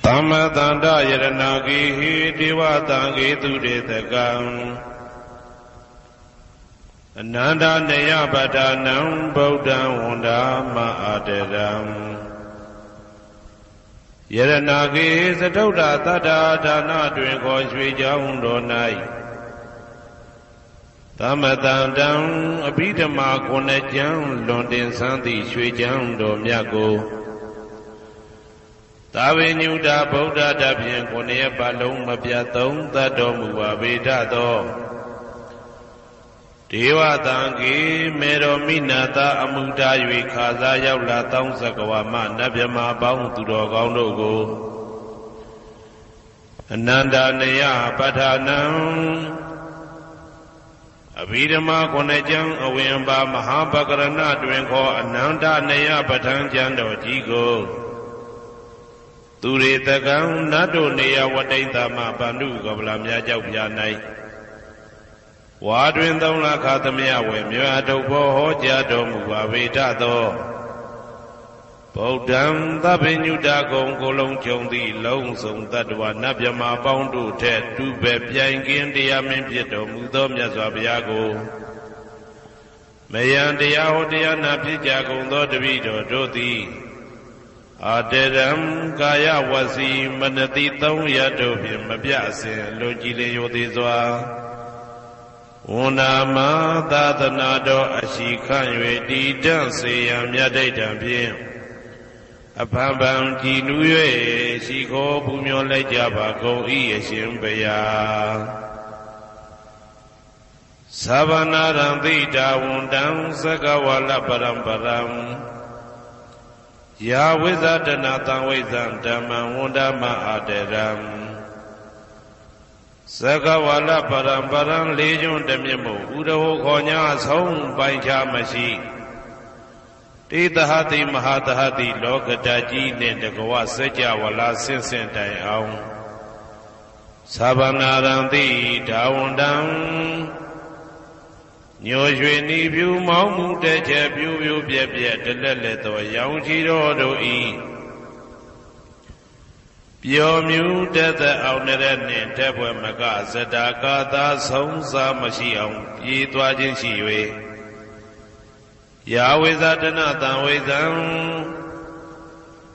Tama tanda yaranagi dewa tangi tudetagam Ananda neya badanam Buddha wanda ma'adaram Yaranagi satauda tada dana dwinko shwe jaundo nai Tama tandam abhidama kone jang londin santi shwe jaundo myago Tavinyuda Buddha Dabyan Kone Balong Mabyatom Tadom Vavedado Deva Tangi Mero Minata Amuda Yui Kaza Yaula Tong Sakawama Nabyama Baung Turo Gaunogo Ananda Neya Padhanam Abhidama Kone Jang Awemba Mahabakarana Dwenko Ananda Neya Padhan Jando Jigo Turetagam Nado Neya Wadaitama Bandu Gablamya Jaupyanai Wadwindam Lakatamya Wemyado Hoja Domu Vavedado Bodam Tabinyuda Gong Golong Chondi Long Song Tadwa Nabyama Boundu Ted Dube Piangin Diamin Pieto Mudom Yazwabiago Mayan Diaho Diana Pijago Dodavido Doti Aderam Kaya Wasi Manati Tong Yadobim Mabyasin Lojile Yodizwa Unama Dadanado Ashikanwe Didan Seyam Yadaitan Pim Apambam Jinue Shiko Pumyo Lejaba Go Iyashim Baya Savanaram Dita Wundam Sakawala Param Ya Wizadana Tawizan Dhamma Wundama Aderam Sakawala Param Legion Demimu Udaho Konya Song Bancha Mashi Titahati Mahatahati Lokataji Nendagawa Seja Wala Sinsen Dai Aung Sabanaranti Dawundam Nyoshweni View Mamu Teche View Bia Deleleto Yaunchiro Do E Pio Mu Deta Auneren Tepwe Maga Zedaka Da Songsa Mashiang Yitwajin Shiwe Yahwezadana Tanwezan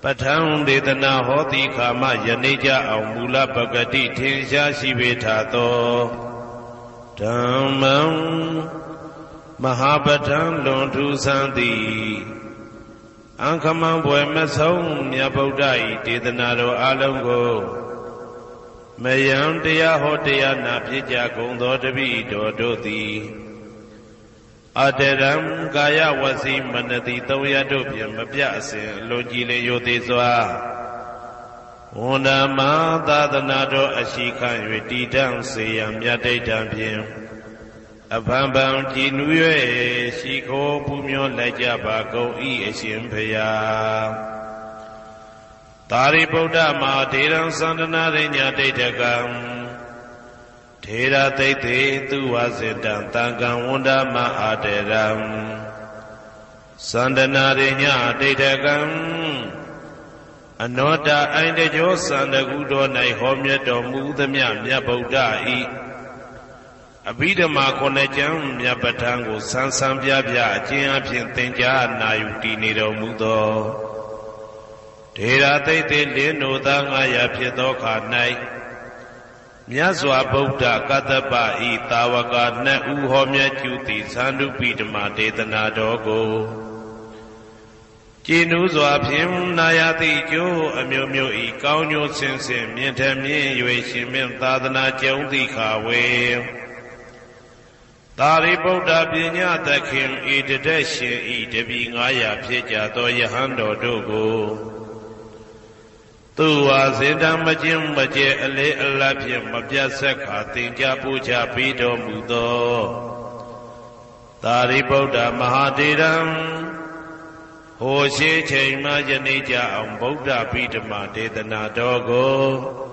Patang Detana Hoti Kama Yaneja Aumula Bagati Tinsha Shivetato Dhammam Mahabatan Lontu Santi Ankaman Buemasong Nyabodai Titanado Alongo Mayam Dea Hotea Napija Gondo Devi Dodoti Aderam Gaya Wasi Manati Toya Dopiam Mabyasin Lojile Yodizwa Unama Dadanado Ashikan Yudidam Seyam Yadaitan Pim Abambam Jinue Shiko Pumyo Lejaba Go Iyashim Paya Tari Buddha Ma Deram Sandana Rinya Detagam Tera Tete Tuwazidan Tangam Wundama Aderam Sandana Rinya Detagam Anoda Aindejo Sandagudo Nai Homyeto Mudamya Mya Buddha I Abhidama Konejam Yabatango Sansam Yabya Jian Tenja Nayuti Nido Mudo Tera Tete Lino Dangaya Piedoka Nai Myazwa Buddha Kataba I Tawaka Ne Uhomya Juti Sandu Pidama Detana Dogo Jinuzwa Pim Nayati Jo Amyo I Kaunyo Sensen Mientamien Yue Shimin Tadana Jondi Kawe Tari Buddha Pinya Takim Idadeshin Idabi Ngaya Pija To Yahando Dogo Tuwa Zindam Majim Maje Ale Alapim Mabjasaka Tinja Puja Pido Mudo Tari Buddha Mahadiram Hoshe Chaima Janija Am Buddha Pidama Dedana Dogo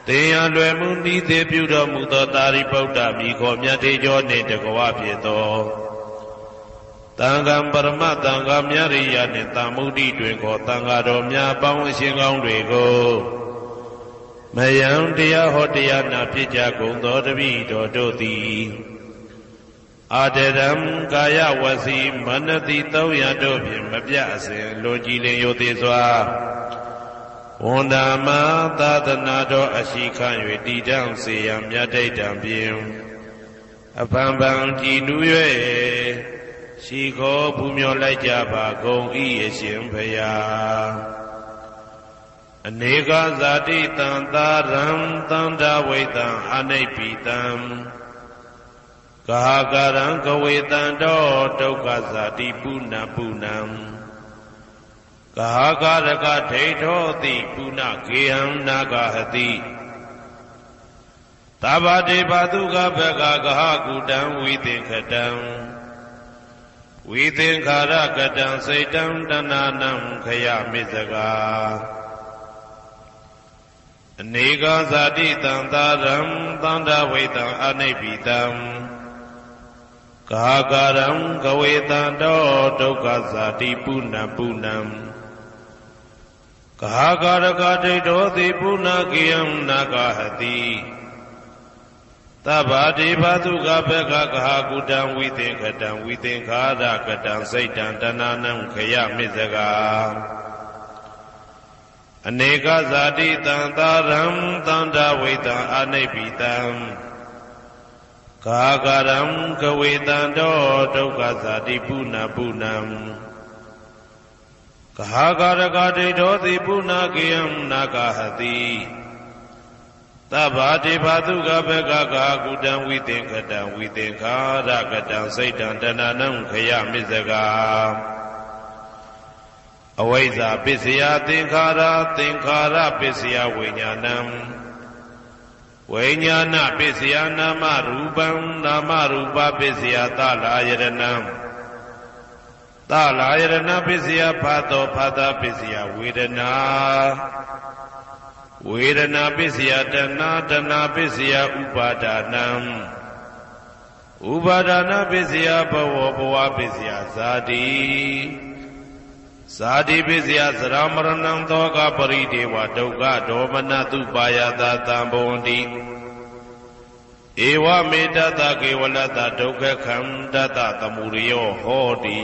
Deya Lwemundi Debuda Mudo Tari Buddha Miko Myate Jone Dagawa Pieto Tangam Parama Tangam Yari Yane Tamudi Dwinko Tangado Mya Pang Shingong Dwinko မယံတရားဟောတရားနာဖြစ်ကြကုန်သောတပည့်တော်တို့သည်အာတရံကာယဝစီမနတိ300တို့ဖြင့်မပြတ်အစဉ်လိုကြည်လင်ရိုသေစွာဝန်ဓမ္မသာသနာတော်အရှိခံ၍တည်တံ့စေရန်မြတ်တိတ်တံဖြင့်အဖန်ဖန်ကြည်နူး၍ရှိခေါ်ပူမျောလိုက်ကြပါကုန်၏အရှင်ဘုရားအနေကဇာတိတံသာရံသန္တာဝိတံအနိဗ္ဗိတံကာကရံကဝေတံတောဒုက္ခဇာတိပုဏ္ဏပုဏ္ဏံကာကရကဒိဋ္ဌောတိပုဏ္ဏဂေဟံနာဂဟတိသဗ္ဗတေဘသုကဘဂဂဟကုတံဝိသင်္ခတံဝိသင်္ခာရကတံစိတ်တံတဏနံခယမိစကာအနေကဇာတိတံသာရံသန္တာဝိတံအနိဗ္ဗိတံကာကရံကဝေတံတောဒုက္ခဇာတိပုဏ္ဏပုဏ္ဏံကာကရကဒိဋ္ဌောတိပုဏ္ဏဂေယံနာဂဟတိသဗ္ဗတေဘသုကဘဂဂဟကုတံဝိသင်္ခတံဝိသင်္ခာရကတံစိတ်တံတဏနံခယမိစကာအနေကဇာတိတံသာရံသန္တာဝိတံအနိဗ္ဗိတံကာကရံကဝေတံတောဒုက္ခဇာတိပုဏ္ဏပုဏ္ဏံကာကရကဒိဋ္ဌောတိပုဏ္ဏဂေယံနာဂဟတိသဗ္ဗတေဘသုကဘဂဂဟကုတံဝိသင်္ခတံဝိသင်္ခာရကတံစိတ်တံတဏနံခယမိစကာအဝိဇ္ဇာပစ္စယသင်္ခါရသင်္ခါရပစ္စယဝိညာဏံဝိညာဏပစ္စယနာမရူပံနာမရူပပစ္စယသလာယရဏံသလာယရဏပစ္စယဖာတောဖာတာပစ္စယဝေဒနာဝေဒနာပစ္စယတဏတဏပစ္စယဥပါဒနံဥပါဒနာပစ္စယဘဝဘဝပစ္စယဇာတိဇာတိပစ္စယသရမရဏံသောကပရိဒေဝဒုက္ခဒေါမနတုပါယတာတံဘဝန္တိဧဝမေတ္တကေဝလတ္တဒုက္ခခန္တတသမုရိယောဟောတိ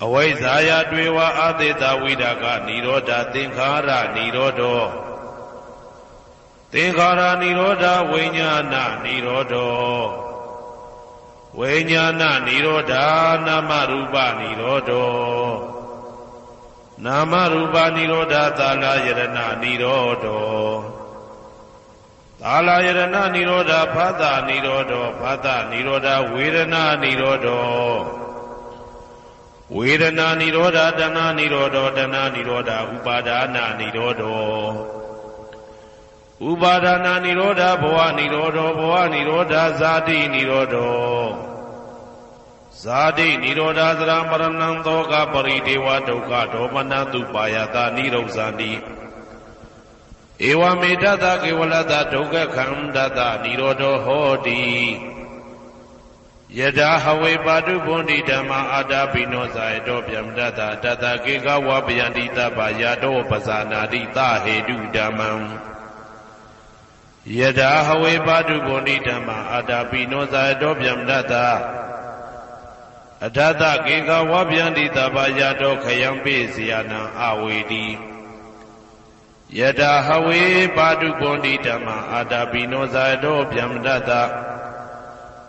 အဝိဇ္ဇာယတွေဝအာသေတဝိဒကနိရောဓသင်္ခါရနိရောဓောသင်္ခါရနိရောဓဝိညာဏနိရောဓောဝိညာဏနိရောဓနာမရူပနိရောဓောနာမရူပနိရောဓသာလယရဏနိရောဓောသာလယရဏနိရောဓဖသနိရောဓောဖသနိရောဓဝေဒနာနိရောဓောဝေဒနာနိရောဓတဏနိရောဓတဏနိရောဓဥပါဒနာနိရောဓဥပါဒနာနိရောဓဘဝနိရောဓဘဝနိရောဓဇာတိနိရောဓဇာတိနိရောဓသရမရဏံသောကပရိဒေဝဒုက္ခဒေါမနတုပါယတာနိရောဇာတိဧဝမေတ္တကေဝလတ္တဒုက္ခခန္တတနိရောဓဟောတိယထာဟဝေပါတုဗုန်တိဓမ္မာအာတာပိနောဇာယတောဗျမ္တတတတကေကဝပယန္တိတပယာတောပဇာနာတိသဟေတုဓမ္မံယထာဟဝေပါတုဗုန်တိဓမ္မာအာတာပိနောဇာယတောဗျမ္တတအထတကေကဝပယန္တိတပယာတောခယံပိစီယနံအဝေတိယထာဟဝေပါတုဗုန်တိဓမ္မာအာတာပိနောဇာယတောဗျမ္တတ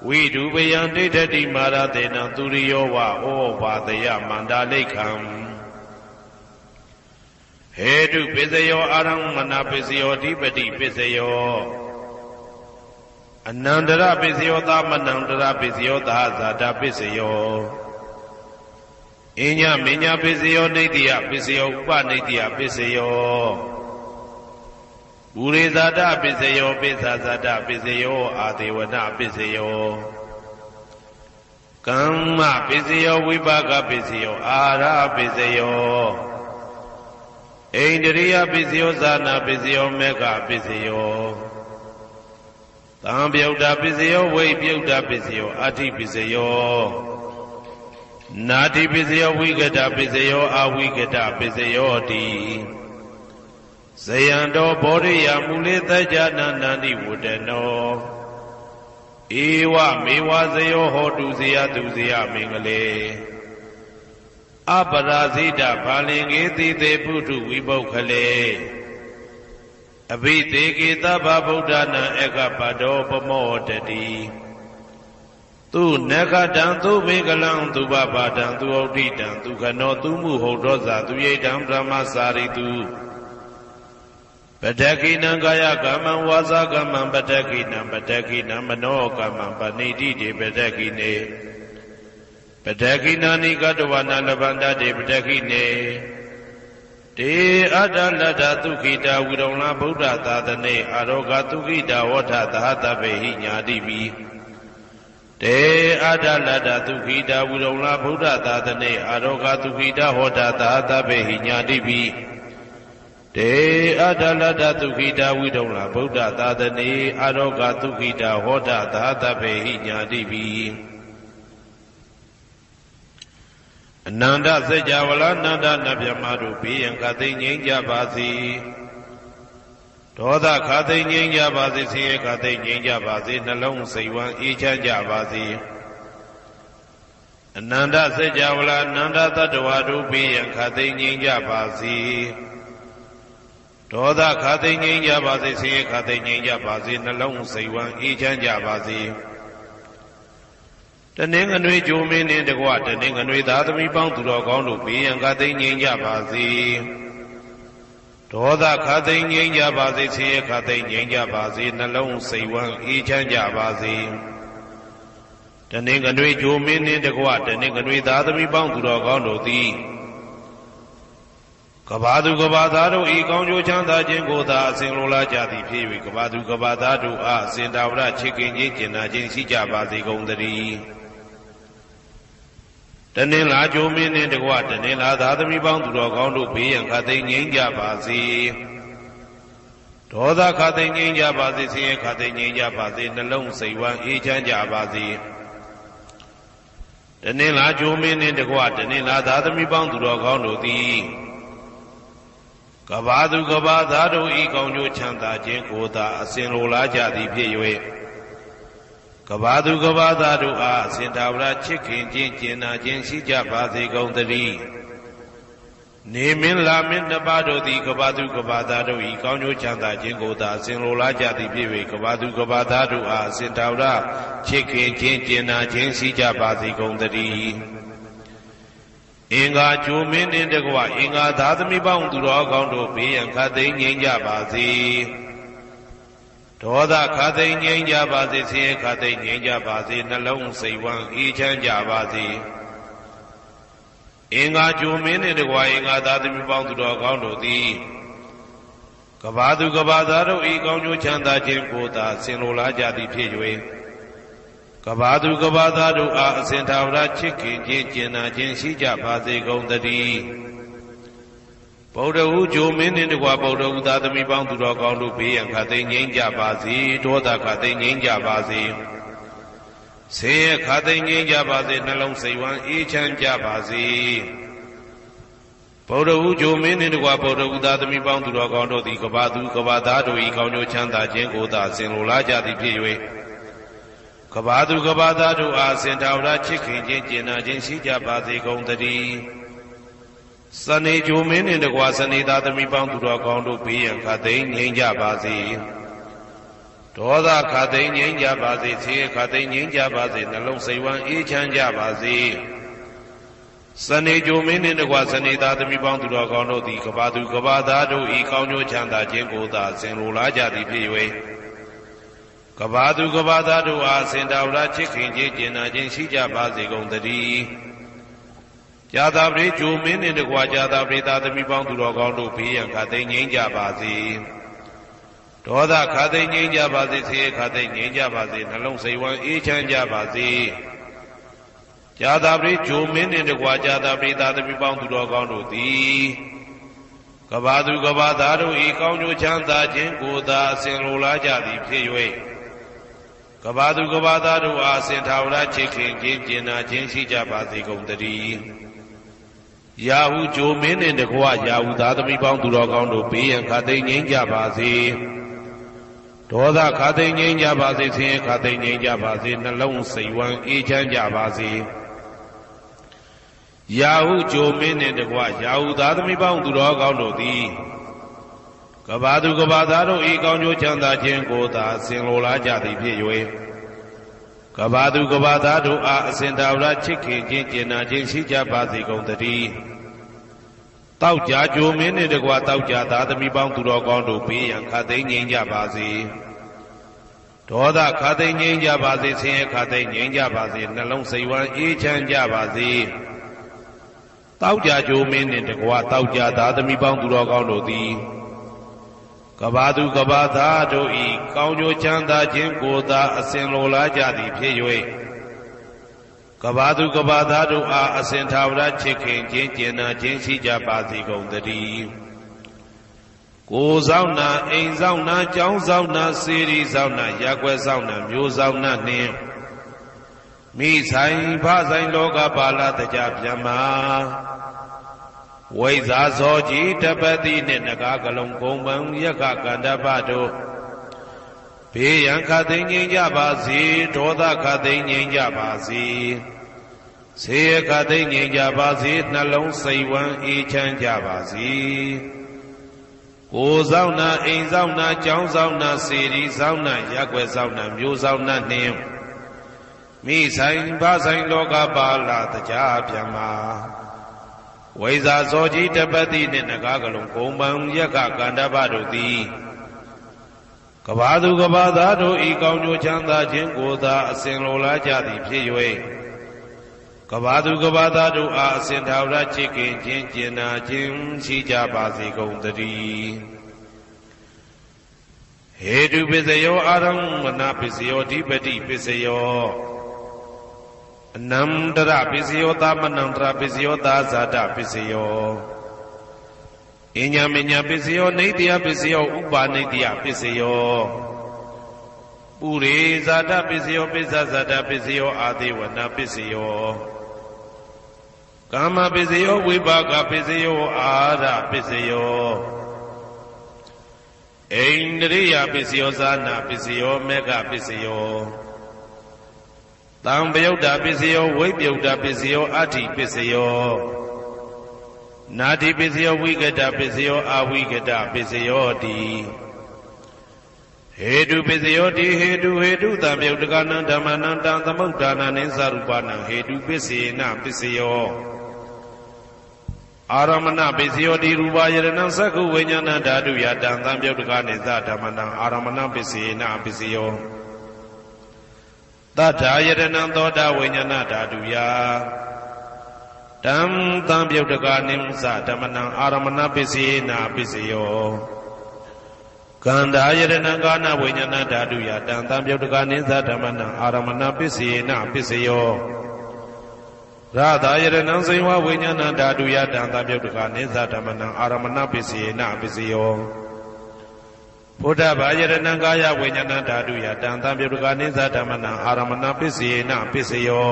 ဝိဒုပယံဒိဋ္ဌတိမာရတေနံသူရိယောဝဩဘာတယမန္တာလိခံဟေတုပစ္စယောအာရမဏပစ္စယောဓိပတိပစ္စယောအနန္တရပစ္စယောသမနန္တရပစ္စယောသဟဇာတပစ္စယောအညမညပစ္စယောနေတိယပစ္စယောဥပနေတိယပစ္စယောဘူရိဇာတပစ္စယောပိစ္ဆာဇာတပစ္စယောအာဒေဝနပစ္စယောကမ္မပစ္စယောဝိပါကပစ္စယောအာရပစ္စယောဣန္ဒရိယပစ္စယောဇာနာပစ္စယောမေဃပစ္စယောသံပြုတ်တာပစ္စယောဝိပြုတ်တာပစ္စယောအာတိပစ္စယောနာတိပစ္စယောဝိကတပစ္စယောအာဝိကတပစ္စယောတိ ဇယံတော်ဘောရိယမူလေတကြနာနန္တိဝတ္တနောဧဝမေဝဇယောဟောတုဇယတုဇယမင်္ဂလေအပရာဇိတဘာလင်္ကေတိတေပုထုဝိပုခ္ခလေအဘိသေကေသဗ္ဗဗုဒ္ဓနာဧကပတောပမောတတိသူနခတံသူဘေကလံသူဘဘာတံသူဩဋ္ဌိတံသူခနောသူမှုဟုတ်တော်ဇာသူယေတံဗြဟ္မစာရိတုပတ္တကိနံကာယကမ္မံဝါစာကမ္မံပတ္တကိနံပတ္တကိနံမနောကမ္မံပဏိတိတေပတ္တကိနေပတ္တကိနာနိကတဝနာလဗန္တတေပတ္တကိနေတေအတ္တလတ္ထသုခိတာဝိရုံလဗုဒ္ဓသာသနေအာရောဂသုခိတာဝဋ္ဌသဟတဗေဟိညာတိပိတေအတ္တလတ္ထသုခိတာဝိရုံလဗုဒ္ဓသာသနေအာရောဂသုခိတာဟောတာသဟတဗေဟိညာတိပိတေအတ္တလတ္ထသုခိတာဝိရုံလဗုဒ္ဓသာသနေအာရောဂသုခိတာဟောတာသဟတဗေဟိညာတိပိအနန္တစัจ java လာနန္ဒနဗျမတို့ဘေးရန်ခသိငြိမ်းကြပါစေဒေါသခသိငြိမ်းကြပါစေဆင်းရဲခသိငြိမ်းကြပါစေနှလုံးစိတ်ဝမ်းအေးချမ်းကြပါစေအနန္တစัจ java လာနန္ဒတတ္တဝါတို့ဘေးရန်ခသိငြိမ်းကြပါစေဒေါသခသိငြိမ်းကြပါစေဆင်းရဲခသိငြိမ်းကြပါစေနှလုံးစိတ်ဝမ်းအေးချမ်းကြပါစေတနင်္ဂနွေဂျိုမင်းနှင့်တကွတနင်္ဂနွေသားသမီးပေါင်းသူတော်ကောင်းတို့ဘေးရန်ခသိငြိမ်းကြပါစေဒေါသခသိငြိမ်းကြပါစေဆင်းရဲခသိငြိမ်းကြပါစေနှလုံးစိတ်ဝမ်းအေးချမ်းကြပါစေတနင်္ဂနွေဂျိုမင်းနှင့်တကွတနင်္ဂနွေသားသမီးပေါင်းသူတော်ကောင်းတို့သည်ကဘာသူကဘာသားတို့ဤကောင်းကျိုးချမ်းသာခြင်းကိုသာအစဉ်လိုလားကြသည်ဖြစ်၍ကဘာသူကဘာသားတို့အားအစဉ်တာဝရချစ်ခင်ခြင်းကျင်နာခြင်းရှိကြပါစေကုန်သတည်းတနင်္လာဂျိုမင်းနှင့်တကွတနင်္လာသားသမီးပေါင်းသူတော်ကောင်းတို့ဘေးရန်ခသိငြိမ်းကြပါစေဒေါသခသိငြိမ်းကြပါစေဆင်းရဲခသိငြိမ်းကြပါစေနှလုံးစိတ်ဝမ်းအေးချမ်းကြပါစေတနင်္လာဂျိုမင်းနှင့်တကွတနင်္လာသားသမီးပေါင်းသူတော်ကောင်းတို့သည်ကဘာသူကဘာသားတို့ဤကောင်းကျိုးချမ်းသာခြင်းကိုသာအစဉ်လိုလားကြသည်ဖြစ်၍ကဘာသူကဘာသားတို့အားအစဉ်တာဝရချစ်ခင်ခြင်းကျင်နာခြင်းရှိကြပါစေကုန်သတည်းနေမင်းလာမင်းနှစ်ပါးတို့သည်ကဘာသူကဘာသားတို့ဤကောင်းကျိုးချမ်းသာခြင်းကိုသာအစဉ်လိုလားကြသည်ဖြစ်၍ကဘာသူကဘာသားတို့အားအစဉ်တာဝရချစ်ခင်ခြင်းကျင်နာခြင်းရှိကြပါစေကုန်သတည်းအင်္ဂါဂျိုမင်းနှင့်တကွအင်္ဂါသားသမီးပေါင်းသူတော်ကောင်းတို့ဘေးရန်ခသိငြိမ်းကြပါစေဒေါသခသိငြိမ်းကြပါစေဆင်းရဲခသိငြိမ်းကြပါစေနှလုံးစိတ်ဝမ်းအေးချမ်းကြပါစေအင်္ဂါဂျိုမင်းနှင့်တကွအင်္ဂါသားသမီးပေါင်းသူတော်ကောင်းတို့သည်ကဘာသူကဘာသားတို့ဤကောင်းကျိုးချမ်းသာခြင်းကိုသာဆင်လိုလားကြသည်ဖြစ်၍ကဘာသူကဘာသားတို့အားအစဉ်ထာဝရချစ်ခင်ခြင်းကျင်နာခြင်းရှိကြပါစေကုန်သတည်းဗုဒ္ဓဟူဂျိုမင်းနှင့်တကွဗုဒ္ဓဟူသားသမီးပေါင်းသူတော်ကောင်းတို့ဘေးရန်ခသိငြိမ်းကြပါစေဒေါသခသိငြိမ်းကြပါစေဆင်းရဲခသိငြိမ်းကြပါစေနှလုံးစိတ်ဝမ်းအေးချမ်းကြပါစေဗုဒ္ဓဟူဂျိုမင်းနှင့်တကွဗုဒ္ဓဟူသားသမီးပေါင်းသူတော်ကောင်းတို့သည်ကဘာသူကဘာသားတို့ဤကောင်းကျိုးချမ်းသာခြင်းကိုသာဆင်လိုလားကြသည်ဖြစ်၍ကဘာသူကဘာသားတို့အားစင်တာဝရချစ်ခင်ခြင်းကျင်နာခြင်းရှိကြပါစေကုန်သတည်းစနေဂျိုမင်းနှင့်တကွစနေသားသမီးပေါင်းသူတော်ကောင်းတို့ဘေးရန်ခသိငြိမ်းကြပါစေဒေါသခသိငြိမ်းကြပါစေဆင်းရဲခသိငြိမ်းကြပါစေနှလုံးစိတ်ဝမ်းအေးချမ်းကြပါစေစနေဂျိုမင်းနှင့်တကွစနေသားသမီးပေါင်းသူတော်ကောင်းတို့သည်ကဘာသူကဘာသားတို့ဤကောင်းကျိုးချမ်းသာခြင်းကိုသာဆင်လိုလားကြသည်ဖြစ်၍ကဘာသူကဘာသားတို့အားစင်တာဝရချစ်ခင်ခြင်းကျင်နာခြင်းရှိကြပါစေကုန်သတည်းဇာတာပရိဂျိုမင်းနှင့်တကွာဇာတာပရိသားသမီးပေါင်းသူတော်ကောင်းတို့ဘေးရန်ခသိငြိမ်းကြပါစေဒေါသခသိငြိမ်းကြပါစေဆင်းရဲခသိငြိမ်းကြပါစေနှလုံးစိတ်ဝမ်းအေးချမ်းကြပါစေဇာတာပရိဂျိုမင်းနှင့်တကွာဇာတာပရိသားသမီးပေါင်းသူတော်ကောင်းတို့သည်ကဘာသူကဘာသားတို့ဤကောင်းကျိုးချမ်းသာခြင်းကိုသာအစဉ်လိုလားကြသည်ဖြစ်၍ကဘာသူကဘာသားတို့အားစင်ထာဝရချစ်ခင်ခြင်းကျင်နာခြင်းရှိကြပါစေကုန်သတည်း ရာဟုဂျိုမင်းနှင့်တကွရာဟုသားသမီးပေါင်းသူတော်ကောင်းတို့ဘေးရန်ခါသိမ်းငြိမ်းကြပါစေဒေါသခါသိမ်းငြိမ်းကြပါစေဆင်းရဲခါသိမ်းငြိမ်းကြပါစေနှလုံးစိတ်ဝမ်းအေးချမ်းကြပါစေရာဟုဂျိုမင်းနှင့်တကွရာဟုသားသမီးပေါင်းသူတော်ကောင်းတို့သည်ကဘာသူကဘာသားတို့ဤကောင်းကျိုးချမ်းသာခြင်းကိုသာဆင်လိုလားကြသည်ဖြစ်၍ကဘာသူကဘာသားတို့အားအစဉ်တော်ရာချစ်ခင်ခြင်းကျင်နာခြင်းရှိကြပါစေကုန်သတည်းတောက်ကြကြိုမင်းနှင့်တကွတောက်ကြသားသမီးပေါင်းသူတော်ကောင်းတို့ဘေးရန်ခါသိမ်းငြိမ်းကြပါစေဒေါသခါသိမ်းငြိမ်းကြပါစေဆင်းရဲခါသိမ်းငြိမ်းကြပါစေနှလုံးစိတ်ဝမ်းအေးချမ်းကြပါစေတောက်ကြကြိုမင်းနှင့်တကွတောက်ကြသားသမီးပေါင်းသူတော်ကောင်းတို့သည်ကဘာသူကဘာသားတို့ဤကောင်းကျိုးချမ်းသာခြင်းကိုသာအစဉ်လိုလားကြသည်ဖြစ်၍ကဘာသူကဘာသားတို့အားအစဉ်ထာဝရချစ်ခင်ခြင်းကျင်နာခြင်းရှိကြပါစေကုန်သတည်းကိုယ်ဆောင်နာအိမ်ဆောင်နာကျောင်းဆောင်နာစေရီဆောင်နာရပ်ကွက်ဆောင်နာမျိုးဆောင်နာနှင့်မိဆိုင်ဖဆိုင်လောကပါဠတကြဗျမ္မာဝိဇာဇောကြီးတပတိနှင့်နဂါကလုံးကုံပံယက္ခကန္တပတို့ဘေးရန်ခသိမ်းငြိမ်းကြပါစေဒေါသခသိမ်းငြိမ်းကြပါစေဆေးရခသိမ်းငြိမ်းကြပါစေနှလုံးစိတ်ဝမ်းအေးချမ်းကြပါစေကိုယ်ဆောင်နာအိမ်ဆောင်နာကျောင်းဆောင်နာစေရီဆောင်နာရပ်ကွက်ဆောင်နာမျိုးဆောင်နာနှင့်မိဆိုင်ဖဆိုင်လောကပါဠတကြဗျမ္မာဝိဇာဇောကြီးတပတိနှင့်နဂါကလုံးကုံပံယက္ခကန္တပတို့သည်ကဘာသူကဘာသားတို့ဤကောင်းကျိုးချမ်းသာခြင်းကိုသာအစဉ်လိုလားကြသည်ဖြစ်၍ကဘာသူကဘာသားတို့အားအစဉ်ထာဝရချစ်ခင်ခြင်းကျင်နာခြင်းရှိကြပါစေကုန်သတည်းဟေတုပစ္စယောအာရမဏပစ္စယောဓိပတိပစ္စယောအနန္တရပစ္စယောသမနန္တရပစ္စယောသာဇာတပစ္စယောအညမညပစ္စယောနေတ္တယပစ္စယောဥပါနေတ္တယပစ္စယောပုရိဇာတပစ္စယောပိစ္ဆဇာတပစ္စယောအာသေဝနာပစ္စယောကာမပစ္စယောဝိပါကပစ္စယောအာရပစ္စယောဣန္ဒရိယပစ္စယောဇာနာပစ္စယောမေဃပစ္စယောတံပယုတ်တာပစ္စယောဝိပယုတ်တာပစ္စယောအဋ္ဌိပစ္စယောနာတိပစ္စယောဝိကတပစ္စယောအဝိကတပစ္စယောတိဟေတုပစ္စယောတိဟေတုတံပယုတ်တကနံဓမ္မနံတံသမုဋ္ဌာနံနိသရူပနံဟေတုပစ္စေနပစ္စယောအာရမဏပစ္စယောတိရူပယရဏံသက္ခုဝိညာဏဓာတုယတံသံပယုတ်တကနိသဓမ္မနံအာရမဏပစ္စေနပစ္စယောသတ္ထာယတနံသောတာဝိညာဏဓာတုယတံသံပယုတ်တကနိသဓမ္မနံအာရမဏပစ္စေနပစ္စယောကန္ဓာယတနံကာနဝိညာဏဓာတုယတံသံပယုတ်တကနိသဓမ္မနံအာရမဏပစ္စေနပစ္စယောရတာယတနံစိဝဝိညာဏဓာတုယတံသံပယုတ်တကနိသဓမ္မနံအာရမဏပစ္စေနပစ္စယောဘုဒ္ဓဘာယတနံကာယဝိညာဏဓာတုယတံသံပယုတ်တကနိသဓမ္မနံအာရမဏပစ္စေနပစ္စယော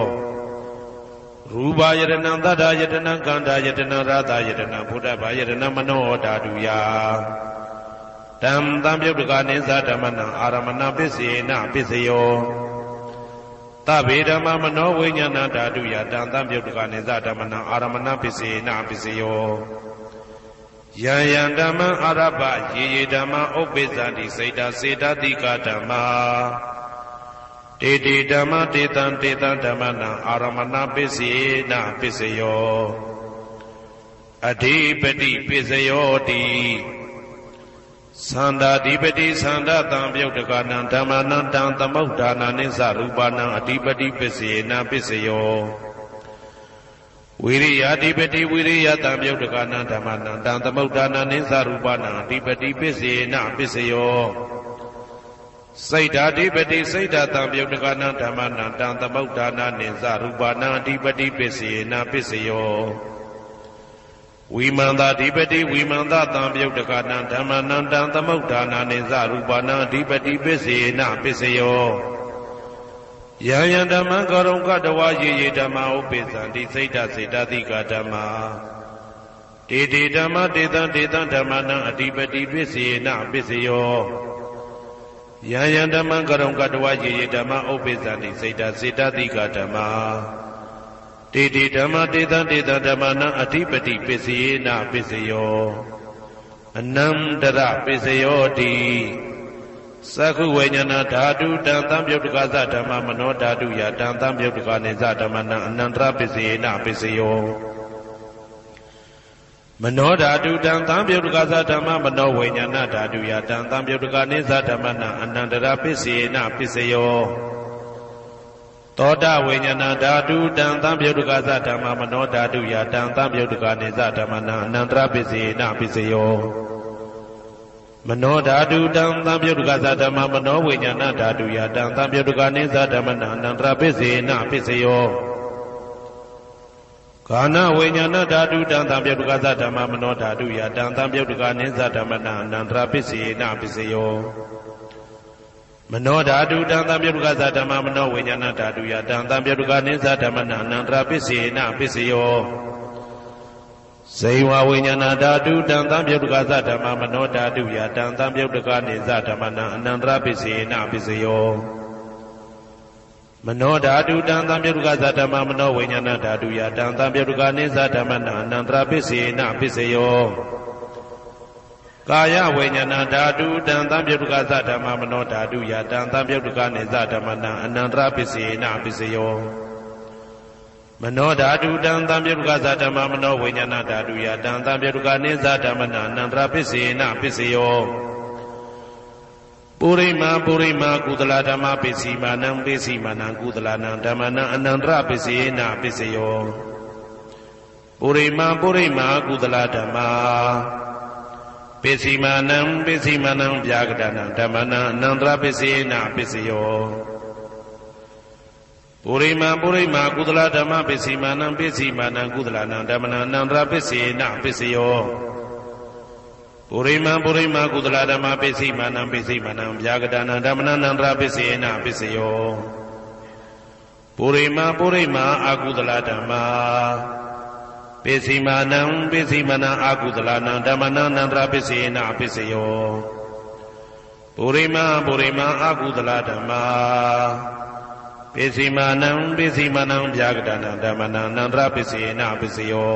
ရူပယတနံသတ္တယတနံကန္ဓာယတနံရတာယတနံဘုဒ္ဓဘာယတနံမနောဓာတုယတံသံပယုတ်တကနိသဓမ္မနံအာရမဏပစ္စေနပစ္စယောသဗ္ဗေဓမ္မမနောဝိညာဏဓာတုယတံသံပယုတ်တကနိသဓမ္မနံအာရမဏပစ္စေနပစ္စယောယံယံဓမ္မံအာရပယေယေဓမ္မဥပ္ပိသန္တိစေတစေတတိကဓမ္မာတေတေဓမ္မတေတံဓမ္မနံအာရမဏပစ္စေနပစ္စယောအဓိပတိပစ္စယောတိသန္တာဓိပတိသန္တာတံပယုတ်တကနံဓမ္မနံတံသမုဋ္ဌာနာနိသရူပနံအဓိပတိပစ္စေနပစ္စယောဝိရိယဓိပတိဝိရိယတံပယုတ်တကနံဓမ္မနံတံသမုဋ္ဌာနာနိသရူပနံအဓိပတိပစ္စေနပစ္စယောစိတ်ဓာဓိပတိစိတ်ဓာတံပယုတ်တကနံဓမ္မနံတံသမုဋ္ဌာနာနိသရူပနံအဓိပတိပစ္စေနပစ္စယောဝိမန္တဓိပတိဝိမန္တတံပယုတ်တကနံဓမ္မနံတံသမုဋ္ဌာနာနိသရူပနံအဓိပတိပစ္စေနပစ္စယောယံယံဓမ္မံကရုံကတဝယေယေဓမ္မဥပ္ပိသန္တိစိတ်ဓာစေတသိကဓမ္မာ တေတေဓမ္မတေတံတေတံဓမ္မနံအဓိပတိပစ္စေနပစ္စယောယံယံဓမ္မံကရုံကတဝယေယေဓမ္မဥပ္ပိသန္တိစေတစေတတိကဓမ္မာတေတေဓမ္မတေတံတေတံဓမ္မနံအဓိပတိပစ္စေနပစ္စယောအနန္တရပစ္စယောတိသက္ခုဝိညာဏဓာတုတံသံပြုတ်တကသဓမ္မမနောဓာတုယတံသံပြုတ်တကနေသဓမ္မနံအနန္တရပစ္စေနပစ္စယောမနောဓာတုတံသံပြုတ်တကသဓမ္မမနောဝိညာဏဓာတုယတံသံပြုတ်တကနေသဓမ္မနံအနန္တရပစ္စေနပစ္စယောသောတဝိညာဏဓာတုတံသံပြုတ်တကသဓမ္မမနောဓာတုယတံသံပြုတ်တကနေသဓမ္မနံအနန္တရပစ္စေနပစ္စယောမနောဓာတုတံသံပြုတ်တကသဓမ္မမနောဝိညာဏဓာတုယတံသံပြုတ်တကနေသဓမ္မနံအနန္တရပစ္စေနပစ္စယောခန္ဓာဝိညာဏဓာတုတံသံပြုတ်တကသဓမ္မမနောဓာတုယတံသံပြုတ်တကနေသဓမ္မနံအနန္တရပစ္စေနပစ္စယောမနောဓာတုတံသံပြုတ်တကသဓမ္မမနောဝိညာဏဓာတုယတံသံပြုတ်တကနေသဓမ္မနံအနန္တရပစ္စေနပစ္စယောဇေဝဝိညာဏဓာတုတံသံပြုတ်တကသဓမ္မမနောဓာတုယတံသံပြုတ်တကနေသဓမ္မနံအနန္တရပစ္စေနပစ္စယောမနောဓာတုတံသံပြုတ်တကသဓမ္မမနောဝိညာဏဓာတုယတံသံပြုတ်တကနေသဓမ္မနံအနန္တရပစ္စေနပစ္စယောကာယဝိညာဏဓာတုတံသံပြုတ်တကသဓမ္မမနောဓာတုယတံသံပြုတ်တကနေသဓမ္မနံအနန္တရပစ္စေနပစ္စယောမနောဓာတုတံသံပြုတ်တကသဓမ္မမနောဝိညာဏဓာတုယတံသံပြုတ်တကနေသဓမ္မနံအနန္တရပစ္စေနပစ္စယောပုရိမာပုရိမာကုသလဓမ္မပစ္စည်းမာနံပစ္စည်းမာနံကုသလနံဓမ္မနံအနန္တရပစ္စေနပစ္စယောပုရိမာပုရိမာကုသလဓမ္မာပစ္စည်းမာနံပစ္စည်းမာနံဗျာကတနံဓမ္မနံအနန္တရပစ္စေနပစ္စယောပုရိမာပုရိမာကုသလဓမ္မပစ္စည်းမာနံပစ္စည်းမာနံကုသလနံဓမ္မနံအနန္တရပစ္စေနပစ္စယောပုရိမာပုရိမာကုသလဓမ္မပစ္စည်းမာနံပစ္စည်းမာနံဗျာကတနံဓမ္မနံအနန္တရပစ္စေနပစ္စယောပုရိမာပုရိမာအာကုသလဓမ္မာပစ္စည်းမာနံပစ္စည်းမာနံအာကုသလနံဓမ္မနံအနန္တရပစ္စေနပစ္စယောပုရိမာပုရိမာအာကုသလဓမ္မာပစ္စည်းမာနံပစ္စည်းမာနံဗျာကတနံဓမ္မနံအနန္တရပစ္စေနပစ္စယော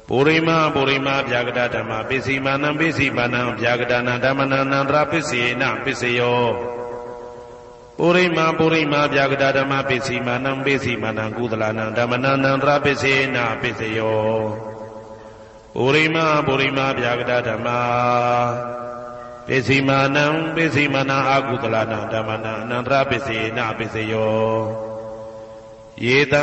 ပုရိမာပုရိမာဗျာကတဓမ္မပစ္စည်းမာနံပစ္စည်းမာနံဗျာကတနံဓမ္မနံအနန္တရပစ္စေနပစ္စယောပုရိမာပုရိမာဗျာကတဓမ္မပစ္စည်းမာနံပစ္စည်းမာနံကုသလနံဓမ္မနံအနန္တရပစ္စေနပစ္စယောပုရိမာပုရိမာဗျာကတဓမ္မပစ္စည်းမာနံပစ္စည်းမာနံအာကုသလနံဓမ္မနံအနန္တရပစ္စေနပစ္စယောယေတံ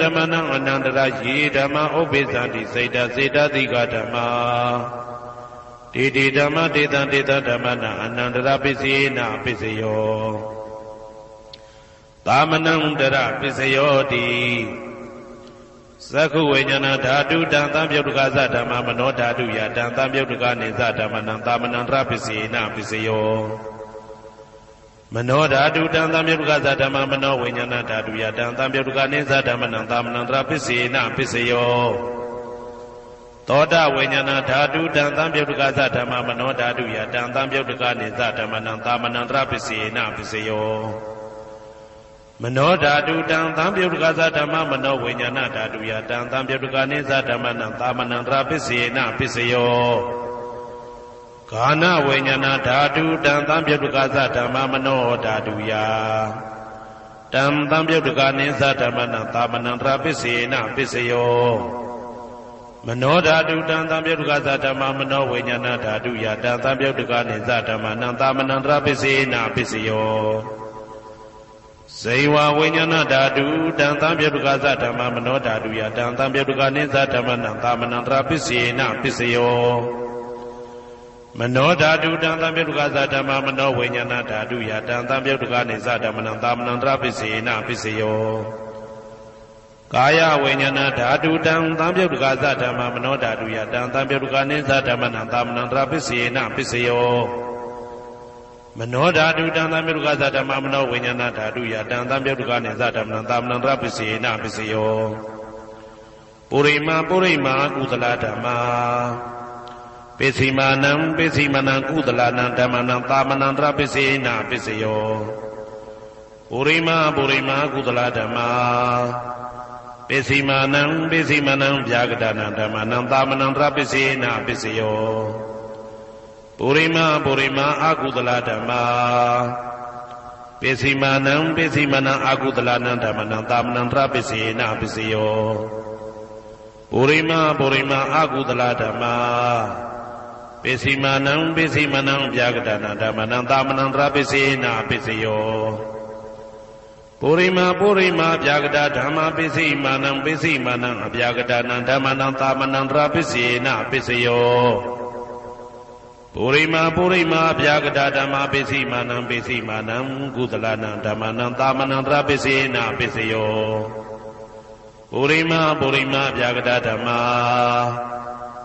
ဓမ္မနံအနန္တရယေဓမ္မဥပ္ပိသန္တိစေတစေတတိကဓမ္မာတေတေဓမ္မတေတံတေတဓမ္မနံအနန္တရပစ္စေနပစ္စယောသာမနံတရပစ္စယောတိသက္ခုဝိညာဏဓာတုတံသံပြုတ်တကသဓမ္မမနောဓာတုယတံသံပြုတ်တကနေသဓမ္မနံသာမနံတရပစ္စေနပစ္စယောမနောဓာတုတံသံပြုတ်တကသဓမ္မမနောဝိညာဏဓာတုယတံသံပြုတ်တကနေသဓမ္မနံသာမနံတရပစ္စေနပစ္စယောသောတဝိညာဏဓာတုတံသံပြုတ်တကသဓမ္မမနောဓာတုယတံသံပြုတ်တကနေသဓမ္မနံသာမနံတရပစ္စေနပစ္စယောမနောဓာတုတံသံပြုတ်တကသဓမ္မမနောဝိညာဏဓာတုယတံသံပြုတ်တကနေသဓမ္မနံသာမနံတရပစ္စေနပစ္စယောခန္ဓာဝိညာဏဓာတုတံသံပြုတ်တကသဓမ္မမနောဓာတုယတံသံပြုတ်တကနေသဓမ္မနံသာမနံတရပစ္စေနပစ္စယောမနောဓာတုတံသံပြုတ်တကသဓမ္မမနောဝိညာဏဓာတုယတံသံပြုတ်တကနေသဓမ္မနံသာမနံတရပစ္စေနပစ္စယောဇေဝဝိညာဏဓာတုတံသံပြုတ်တကသဓမ္မမနောဓာတုယတံသံပြုတ်တကနေသဓမ္မနံသာမနံတရပစ္စေနပစ္စယောမနောဓာတုတံသံပြုတ်တကသဓမ္မမနောဝိညာဏဓာတုယတံသံပြုတ်တကနေသဓမ္မနံသာမနံတရပစ္စေနပစ္စယောကာယဝိညာဏဓာတုတံသံပြုတ်တကသဓမ္မမနောဓာတုယတံသံပြုတ်တကနေသဓမ္မနံသာမနံတရပစ္စေနပစ္စယောမနောဓာတုတံသံပြုတ်တကသဓမ္မမနောဝိညာဏဓာတုယတံသံပြုတ်တကနေသဓမ္မနံသာမနံတရပစ္စေနပစ္စယောပ ပုရိမာကုသလဓမ္မာပိစိမာနံပိစိမနံကုသလနံဓမ္မနံသာမနံတရပိစေနပိစယောပုရိမာကုသလဓမ္မာပိစိမာနံပိစိမနံဗျာဂဒနံဓမ္မနံသာမနံတရပိစေနပိစယောပုရိမာအကုသလဓမ္မာပိစိမာနံပိစိမနံအကုသလနံဓမ္မနံသာမနံတရပိစေနပိစယောပုရိမာအကုသလဓမ္မာပိစိမာနံပိစိမနံဗျာဂဒနံဓမ္မနံသာမနံတရပိစေနပိစယောပုရိမာဗျာဂဒဓမ္မာပိစိမာနံပိစိမနံအဗျာဂဒနံဓမ္မနံသာမနံတရပိစေနပိစယောပုရိမာဗျာဂဒဓမ္မာပိစိမာနံကုသလနံဓမ္မနံသာမနံတရပိစေနပိစယောပုရိမာဗျာဂဒဓမ္မာ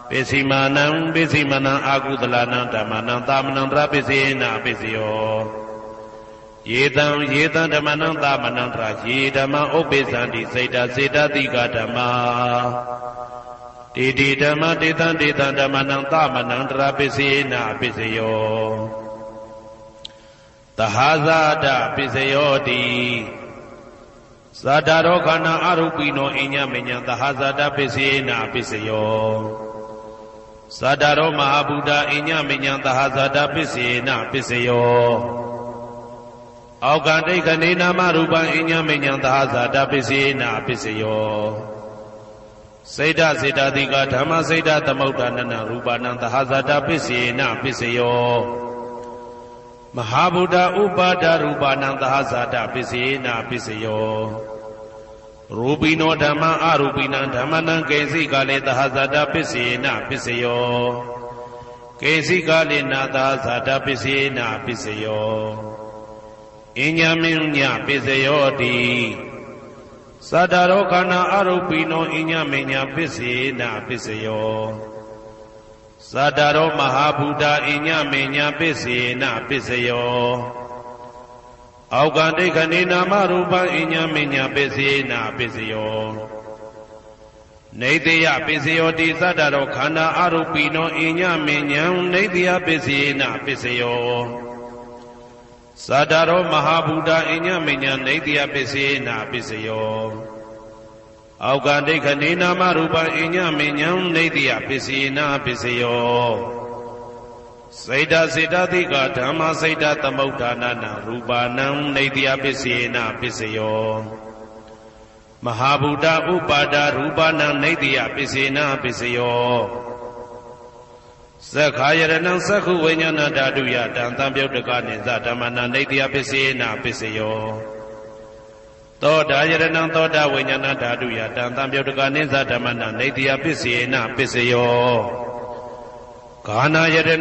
ပိစိမာနံအကုသလနံဓမ္မနံသာမနံတရပိစေနပိစယောယေတံဓမ္မနံသာမနံတရယေဓမ္မဥပ္ပေသန္တိစေတတိကဓမ္မာတေဓမ္မတေတံဓမ္မနံသာမနံတရပိစေနပိစယောသဟာဇာတပိစယောတိဇာတာရောခန္ဓာအရူပိနောအညမညံသဟာဇာတပိစေနပိစယောဇာတာရောမဟာဗုဒ္ဓအညမညံသဟာဇာတပိစေနပိစယောအောက်ကဒိဋ္ဌနေနာမရူပံအညမညံသဟာဇာတပိစေနပိစယောစေတတိကဓမ္မစေတသမုဋ္ဌာနနရူပနံသဟာဇာတပိစေနပိစယောမဟာဗုဒ္ဓဥပါဒရူပနံသဟာဇာတပိစေနပိစယောရူပိနောဓမ္မအရူပိနံဓမ္မနံကေစီကလေသဟာဇာတပိစေနပိစယောကေစီကလေနာသဟာဇာတပိစေနပိစယောအညမညပိစယောတိသတ္တရောခန္ဓာအရူပိနောအညမညပိစေနပိစယောသတ္တရောမဟာဗုဒ္ဓအညမညပိစေနပိစယောအောက်ကဒိဋ္ဌနေနာမရူပံအညမညပိစေနပိစယောနေတယပိစယောတိသတ္တရောခန္ဓာအရူပိနောအညမညံနေတယပိစေနပိစယောသတ္တရောမဟာဗုဒ္ဓအညမညံနေတယပိစေနပိစယောအောက်ကဒိဋ္ဌနေနာမရူပံအညမညံနေတယပိစေနပိစယောစေတတိကဓမ္မစေတသမုဋ္ဌာနနရူပနံနေတယပိစေနပိစယောမဟာဗုဒ္ဓဥပါဒရူပနံနေတယပိစေနပိစယောသက္ခာယရဏံသက္ခုဝိညာဏဓာတုယတံသံပြုတ်တကနိသဓမ္မနံနေတယပိစေနပိစယောသောတာယရဏံသောတာဝိညာဏဓာတုယတံသံပြုတ်တကနိသဓမ္မနံနေတယပိစေနပိစယောဂာနာယရဏံ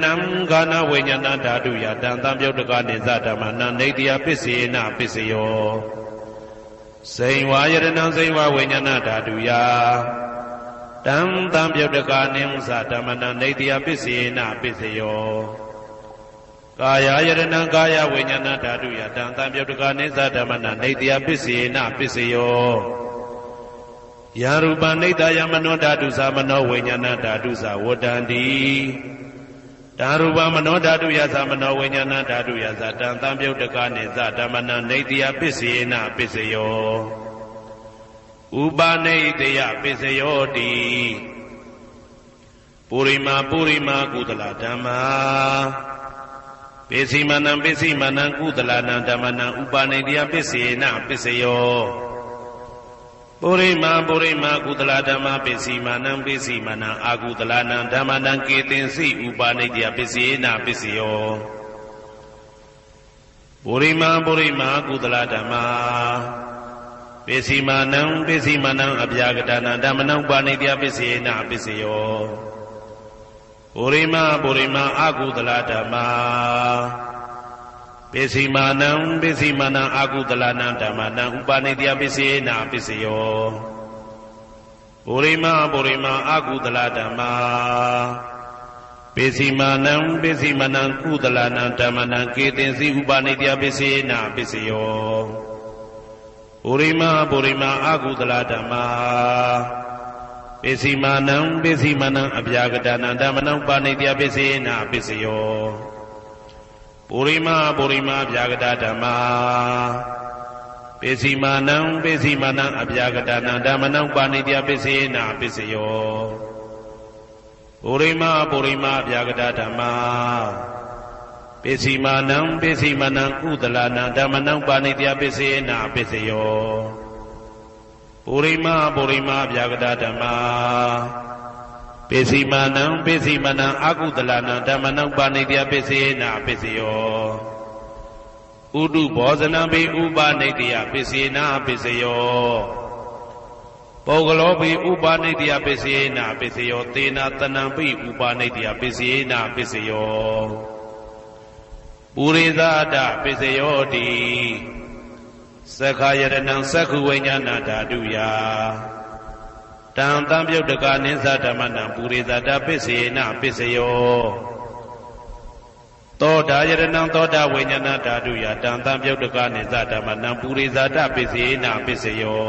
ဂာနာဝိညာဏဓာတုယတံသံပြုတ်တကနိသဓမ္မနံနေတယပိစေနပိစယောစိန်ဝါယရဏံစိန်ဝါဝိညာဏဓာတုယတံသံပြုတ်တကနိသဓမ္မနံနေတယပိစေနပိစယောကာယယရဏံကာယဝိညာဏဓာတုယတံသံပြုတ်တကနိသဓမ္မနံနေတယပိစေနပိစယောယရူပနိတယမနောဓာတုသမနောဝိညာဏဓာတုသဝတ္တန္တိတံရူပမနောဓာတုယသမနောဝိညာဏဓာတုယသတံသံပြုတ်တကနိသဓမ္မနံနေတယပိစေနပိစယောဥပနိတယပိစယောတိပုရိမာကုသလဓမ္မာပိစိမာနံကုသလနံဓမ္မနံဥပနိတယပိစေနပိစယောပုရိမာကုသလဓမ္မာပိစိမာနံအာကုသလနံဓမ္မနံကေတင်စီဥပနိတယပိစေနပိစယောပုရိမာကုသလဓမ္မာပိစိမာနံအဗျာဂဒနံဓမ္မနံဥပနိတယပိစေနပိစယောပုရိမာအာကုသလဓမ္မာပိစိမာနံအာကုသလနံဓမ္မနံဥပနိတယပိစေနပိစယောပုရိမာအာကုသလဓမ္မာပိစိမာနံကုသလနံဓမ္မနံကေတင်စီဥပနိတယပိစေနပိစယောပုရိမာအာကုသလဓမ္မာ ပိစီမာနံပိစီမနံအပြာကတနံဓမ္မနံပါဏိတယပိစေနပိစယောပုရိမပုရိမအပြာကတဓမ္မာပိစီမာနံပိစီမနံအပြာကတနံဓမ္မနံပါဏိတယပိစေနပိစယောပုရိမပုရိမအပြာကတဓမ္မာပိစီမာနံပိစီမနံကုသလနံဓမ္မနံပါဏိတယပိစေနပိစယောပုရိမပုရိမအပြာကတဓမ္မာပိစီမာနံပိစီမနံအကုသလနံဓမ္မနံပါဏိတယပိစေနပိစယောဥဒုဘောဇနံပိဥပနိတယပိစေနပိစယောပုဂ္ဂလောပိဥပနိတယပိစေနပိစယောသေနတနံပိဥပနိတယပိစေနပိစယောပုရိသဒပိစယောတိသက္ခာယရဏံသက္ခုဝိညာဏဓာတုယတံတံပြုတ်တကနိသဓမ္မနံပုရိသဒပိစေနပိစယောသောတာယရဏံသောတာဝိညာဏဓာတုယတံတံပြုတ်တကနိသဓမ္မနံပုရိသဒပိစေနပိစယော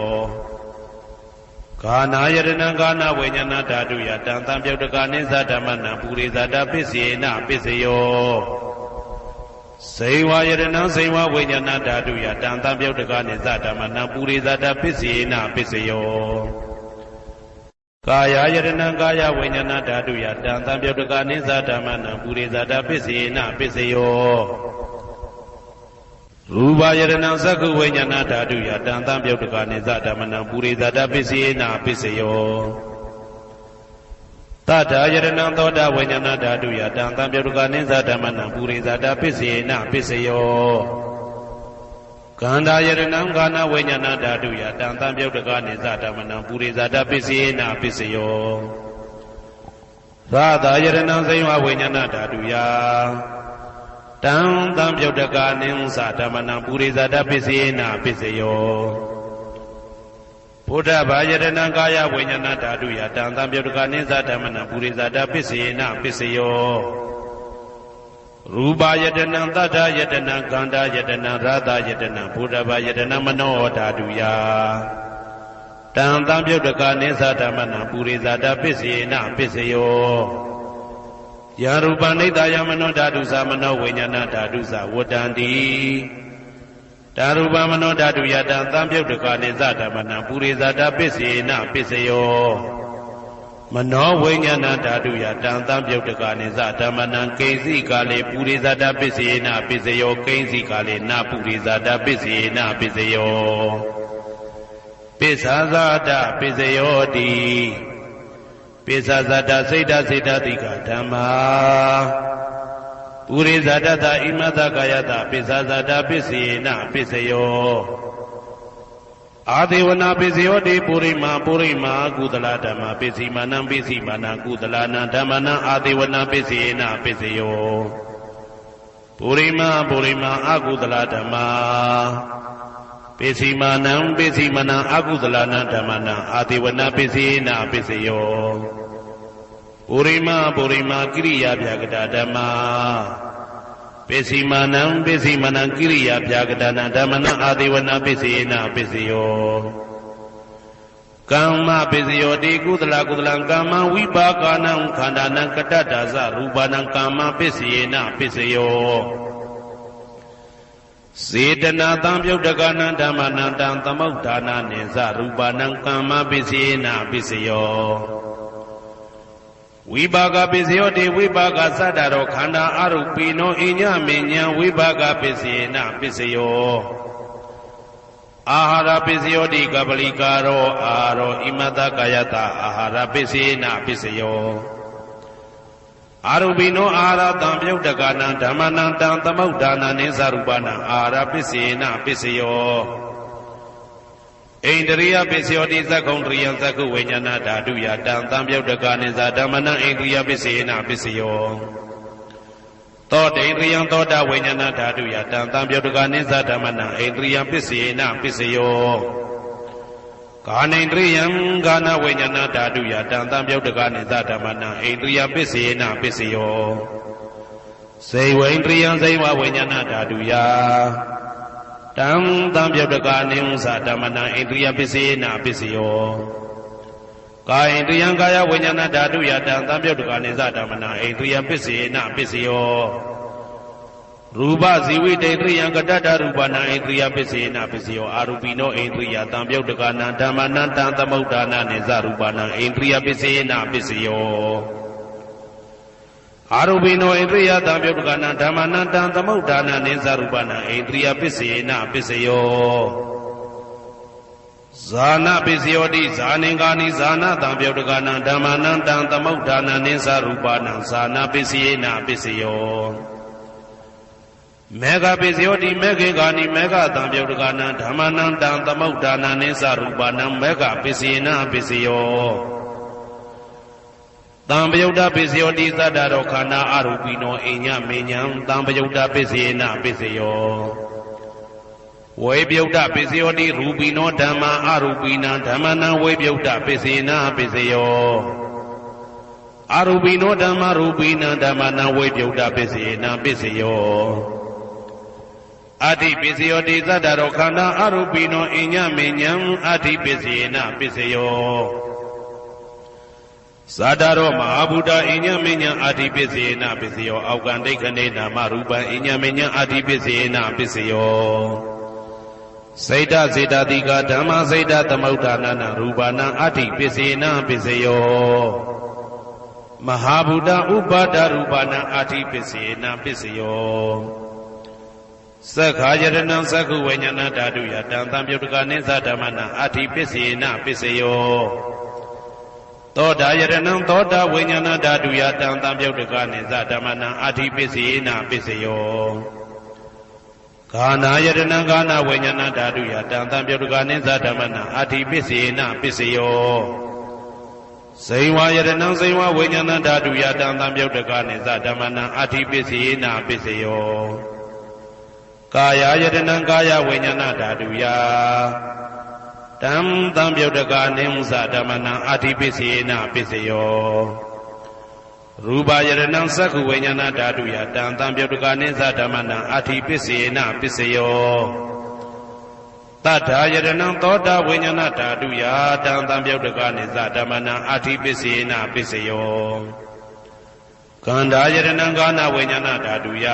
ဂာနာယရဏံဂာနာဝိညာဏဓာတုယတံတံပြုတ်တကနိသဓမ္မနံပုရိသဒပိစေနပိစယောစေဝယရဏံစေဝဝိညာဏဓာတုယတံတံပြုတ်တကနိသဓမ္မနံပုရိသဒပိစေနပိစယောကာယယရဏံကာယဝိညာဏဓာတုယတံတံပြုတ်တကနိသဓမ္မနံပုရိသဒပိစေနပိစယောရူပယရဏံသက္ခုဝိညာဏဓာတုယတံတံပြုတ်တကနိသဓမ္မနံပုရိသဒပိစေနပိစယောတထာယရဏံသောတာဝိညာဏဓာတုယတံတံပြုတ်တကနိသဓမ္မနံပုရိသဒပိစေနပိစယောကန္တာယရဏံကာနဝိညာဏဓာတုယတံတံပြုတ်တကနိသဓမ္မနံပုရိသဒပိစေနပိစယောသာသာယရဏံဇိဝဝိညာဏဓာတုယတံတံပြုတ်တကနိသဓမ္မနံပုရိသဒပိစေနပိစယောဘုဒ္ဓဘာယရဏံကာယဝိညာဏဓာတုယတံတံပြုတ်တကနိသဓမ္မနံပုရိသဒပိစေနပိစယောရူပယတနံသတ္တယတနံကန္တာယတနံရာသယတနံဘုဒ္ဓဘာယတနံမနောဓာတုယတံတံပြုတ်တကနိသဓမ္မနံပုရိသဒပိစေနပိစယောယရူပနိတယမနောဓာတုသမနောဝိညာဏဓာတုသဝတ္တန္တိဓာရူပမနောဓာတုယတံတံပြုတ်တကနိသဓမ္မနံပုရိသဒပိစေနပိစယောမနောဝိညာဏဓာတုယတံတံပြုတ်တကနိသဓမ္မနံကိဉ္စီကာလေပုရိသဒပိစေနပိစယောကိဉ္စီကာလေနပုရိသဒပိစေနပိစယောပိစ္ဆာဇာတပိစယောတိပိစ္ဆာဇာတစိတ်တစိတ်တတိကဓမ္မာပုရိသဒတဣမတကာယတပိစ္ဆာဇာတပိစေနပိစယောအာဒေဝနာပိစယောတိပုရိမာပုရိမာကုသလဓမ္မာပိစီမာနံပိစီမာနံကုသလနံဓမ္မနံအာဒေဝနာပိစေနပိစယောပုရိမာပုရိမာအကုသလဓမ္မာပိစီမာနံပိစီမာနံအကုသလနံဓမ္မနံအာဒေဝနာပိစေနပိစယောပုရိမာပုရိမာကိရိယာဗျာကတဓမ္မာပိစီမာနံပိစီမာနံကိရိယာဗျာကတနံဓမ္မနံအာဒေဝနာပိစေနပိစယောကမ္မပိစယောတိကုသလကုသလံကမ္မဝိပါကနံခန္ဓာနံကတ္တဒါဇရူပနံကမ္မပိစေနပိစယောစေတနာတံပြုတ်တကနံဓမ္မနံတံသမုဋ္ဌာနာနိသရူပနံကမ္မပိစေနပိစယောဝိပါကပိစယောတိဝိပါကသတ္တရောခန္ဓာအရုပိနောအညမေညာဝိပါကပိစေနပိစယောအာဟာရပိစယောတိကပလိကာရောအာရောဣမတကာယတအာဟာရပိစေနပိစယောအာရုပိနောအာဟာရတံပြုတ်တကနံဓမ္မနံတံသမုဋ္ဌာနာနိသရူပနံအာဟာရပိစေနပိစယောဣန္ဒရိယပိစယောတိသက္ကုံတရိယသက္ခုဝိညာဏဓာတုယတံတံပြုတ်တကနိသဓမ္မနံဣန္ဒရိယပိစေနပိစယောသောတေန္ဒရိယသောတာဝိညာဏဓာတုယတံတံပြုတ်တကနိသဓမ္မနံဣန္ဒရိယပိစေနပိစယောကာနိန္ဒရိယံကာနဝိညာဏဓာတုယတံတံပြုတ်တကနိသဓမ္မနံဣန္ဒရိယပိစေနပိစယောစေဝိန္ဒရိယံစေဝဝိညာဏဓာတုယတံတံပြုတ်တကနိသဓမ္မနံဣန္ဒရိယပိစေနပိစယော ကာယဣန္ဒြယံကာယဝိညာဏဓာတုယတံသံပြုတ်တကနိစ္စဓမ္မနာဣန္ဒြယံပစ္စေနပစ္စယောရူပဇီဝိတေဣန္ဒြယံကတ္တရူပနာဣန္ဒြယပစ္စေနပစ္စယောအာရူပိနောဣန္ဒြယတံပြုတ်တကနံဓမ္မနံတံသမုဋ္ဌာနနိစ္စရူပနာဣန္ဒြယပစ္စေနပစ္စယောအာရူပိနောဣန္ဒြယတံပြုတ်တကနံဓမ္မနံတံသမုဋ္ဌာနနိစ္စရူပနာဣန္ဒြယပစ္စေနပစ္စယောဇာနာပစ္စယောတိဇာနေကာနိဇာနာတံပြုတ်တကနံဓမ္မနံတံသမုဋ္ဌာနနိစ္စရူပနာဇာနာပစ္စယေနပစ္စယောမေဃပစ္စယောတိမေခေကာနိမေဃတံပြုတ်တကနံဓမ္မနံတံသမုဋ္ဌာနနိစ္စရူပနာမေဃပစ္စယေနပစ္စယောတံပယုတ်တပစ္စယောတိသတ္တရောခန္ဓာအရူပိနောအိညမေညံတံပယုတ်တပစ္စယေနပစ္စယောဝေပြုတ်တပစ္စယောတိရူပိနောဓမ္မာအရူပိနံဓမ္မနံဝေပြုတ်တပစ္စေနပစ္စယောအရူပိနောဓမ္မာရူပိနံဓမ္မနံဝေပြုတ်တပစ္စေနပစ္စယောအတ္တိပစ္စယောတိသတ္တရောခန္ဓာအရူပိနောအိညမေညံအတ္တိပစ္စေနပစ္စယောဇာတရောမဟာဗုဒ္ဓအိညမေညံအတ္တိပစ္စေနပစ္စယောအောက်ကံဒိဋ္ဌိနေနာမရူပံအိညမေညံအတ္တိပစ္စေနပစ္စယောစေတစေတတိကဓမ္မစေတသမုဋ္ဌာနနာရူပနာအတ္တိပစ္စေနပစ္စယောမဟာဗုဒ္ဓဥပါဒရူပနာအတ္တိပစ္စေနပစ္စယောသက္ခာယတနံသက္ခုဝိညာဏဓာတုယတံသံပြုတ်တကနိစ္စဓမ္မနာအတ္တိပစ္စေနပစ္စယောသောတာယတနံသောတာဝိညာဏဓာတုယတံသံပြုတ်တကနိစ္စဓမ္မနာအတ္တိပစ္စေနပစ္စယောကာနာယတနံကာနာဝိညာဏဓာတုယတံသံပြုတ်တကနိစ္စဓမ္မနာအတ္တိပစ္စေနပစ္စယောဇိဝယတနံဇိဝဝိညာဏဓာတုယတံသံပြုတ်တကနိစ္စဓမ္မနာအတ္တိပစ္စေနပစ္စယောကာယယတနံကာယဝိညာဏဓာတုယတံသံပြုတ်တကနိစ္စဓမ္မနာအတ္တိပစ္စေနပစ္စယောရူပယတနံသက္ခုဝိညာဏဓာတုယတံသံပြုတ်တကနိစ္စဓမ္မနာအတ္တိပစ္စေနပစ္စယောတတ္ထာယတနံသောတာဝိညာဏဓာတုယတံသံပြုတ်တကနိစ္စဓမ္မနာအတ္တိပစ္စေနပစ္စယောကန္တာယတနံကာနဝိညာဏဓာတုယ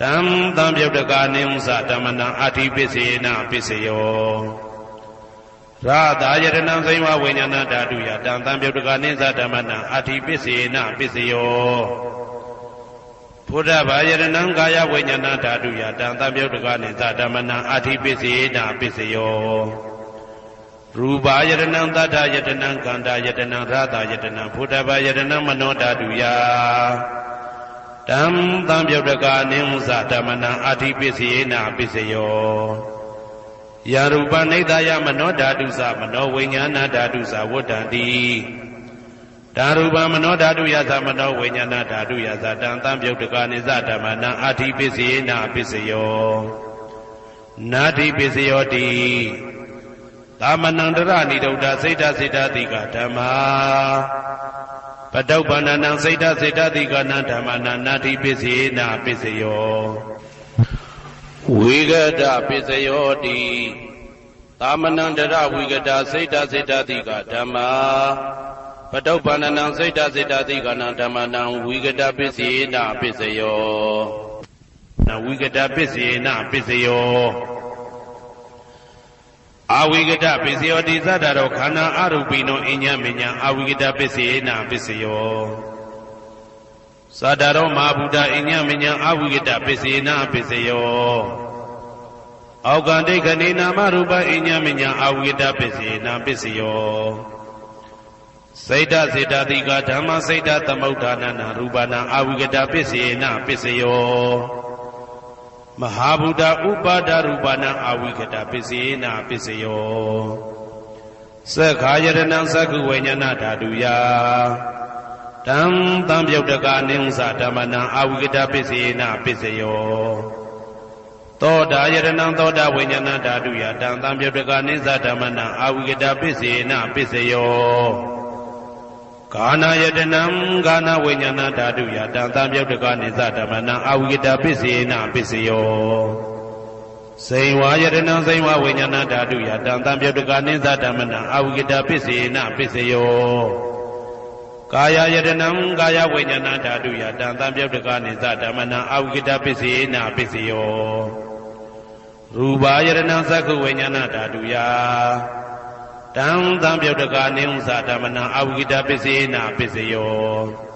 တံသံပြုတ်တကနိစ္စဓမ္မနာအတ္တိပစ္စေနပစ္စယောရာသာယတနံဇိဝဝိညာဏဓာတုယတံသံပြုတ်တကနိစ္စဓမ္မနာအတ္တိပစ္စေနပစ္စယောဘုဒ္ဓဘာယတနံကာယဝိညာဏဓာတုယတံသံပြုတ်တကနိစ္စဓမ္မနာအတ္တိပစ္စေနပစ္စယောရူပယတနံသတ္တယတနံကန္တာယတနံရာသာယတနံဘုဒ္ဓဘာယတနံမနောဓာတုယတံသံပြုတ်တကနိစ္စဓမ္မနာအတ္တိပစ္စေနပစ္စယောယာရူပနိဒာယမနောဓာတုသမနောဝိညာဏဓာတုသဝတ္တံတိဓာရူပမနောဓာတုယသမနောဝိညာဏဓာတုယသတံသံပြုတ်တကနိစ္စဓမ္မနာအတ္တိပစ္စေနပစ္စယောနာတိပစ္စယောတိသမနန္တရဏိဒုဒ္ဓစိတ်တစိတ္တတိကဓမ္မာပတုပ္ပန္နံစိတ်တစိတ္တတိကနံဓမ္မနာနာတိပစ္စေနပစ္စယောဝိဂဒပစ္စယောတိသမနန္တရဝိဂဒစိတ်တစိတ္တတိကဓမ္မာပတုပ္ပန္နံစိတ်တစိတ္တတိကနံဓမ္မနံဝိဂဒပစ္စေနပစ္စယောနဝိဂဒပစ္စေနပစ္စယောအဝိဂဒပစ္စယောတိသတ္တရောခန္ဓာအရူပိနောအိညမေညအဝိဂဒပစ္စေနပစ္စယောသတ္တရောမဟာဗုဒ္ဓအိညမေညအဝိဂဒပစ္စေနပစ္စယောအောက်ကံဒိဋ္ဌိနေနာမရူပအိညမေညအဝိဂဒပစ္စေနပစ္စယောစေတစေတတိကဓမ္မစေတသမုဋ္ဌာနနာရူပနာအဝိဂဒပစ္စေနပစ္စယောမဟာဗုဒ္ဓဥပါဒရူပနာအဝိဂဒပစ္စေနပစ္စယောသက္ခာယတနံသက္ခုဝိညာဏဓာတုယတံသံပြုတ်တကနိစ္စဓမ္မနာအဝိဂဒပစ္စေနပစ္စယောသောတာယတနံသောတာဝိညာဏဓာတုယတံသံပြုတ်တကနိစ္စဓမ္မနာအဝိဂဒပစ္စေနပစ္စယောကာနာယတနံကာနာဝိညာဏဓာတုယတံသံပြုတ်တကနိစ္စဓမ္မနာအဝိဂဒပစ္စေနပစ္စယော စိန်ဝါယတနံစိန်ဝါဝိညာဏဓာတုယတံတံပြုတ်တကနိသဓမ္မနံအဝိကတပစ္စေနပစ္စယောကာယယတနံကာယဝိညာဏဓာတုယတံတံပြုတ်တကနိသဓမ္မနံအဝိကတပစ္စေနပစ္စယောရူပယတနံသက္ခုဝိညာဏဓာတုယတံတံပြုတ်တကနိဥ္စဓမ္မနံအဝိကတပစ္စေနပစ္စယော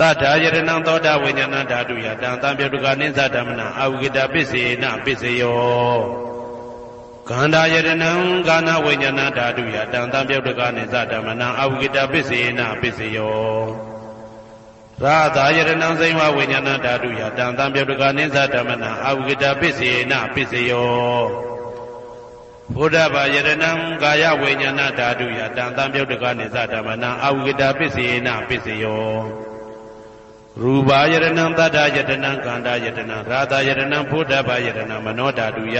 တထာယတနံသောတာဝိညာဏဓာတုယတံတံပြုတ်တကနိသဓမ္မနံအဝိကတပစ္စေနပစ္စယောခန္ဓာယတနံကာဏဝိညာဏဓာတုယတံတံပြုတ်တကနိသဓမ္မနံအဝိကတပစ္စေနပစ္စယောရာသာယတနံစိန်ဝဝိညာဏဓာတုယတံတံပြုတ်တကနိသဓမ္မနံအဝိကတပစ္စေနပစ္စယောဘုဒ္ဓဘာယတနံကာယဝိညာဏဓာတုယတံတံပြုတ်တကနိသဓမ္မနံအဝိကတပစ္စေနပစ္စယောရူပယတနံတတ္ထယတနံခန္ဓာယတနံရာသယတနံဘုဒ္ဓဘာယတနံမနောဓာတုယ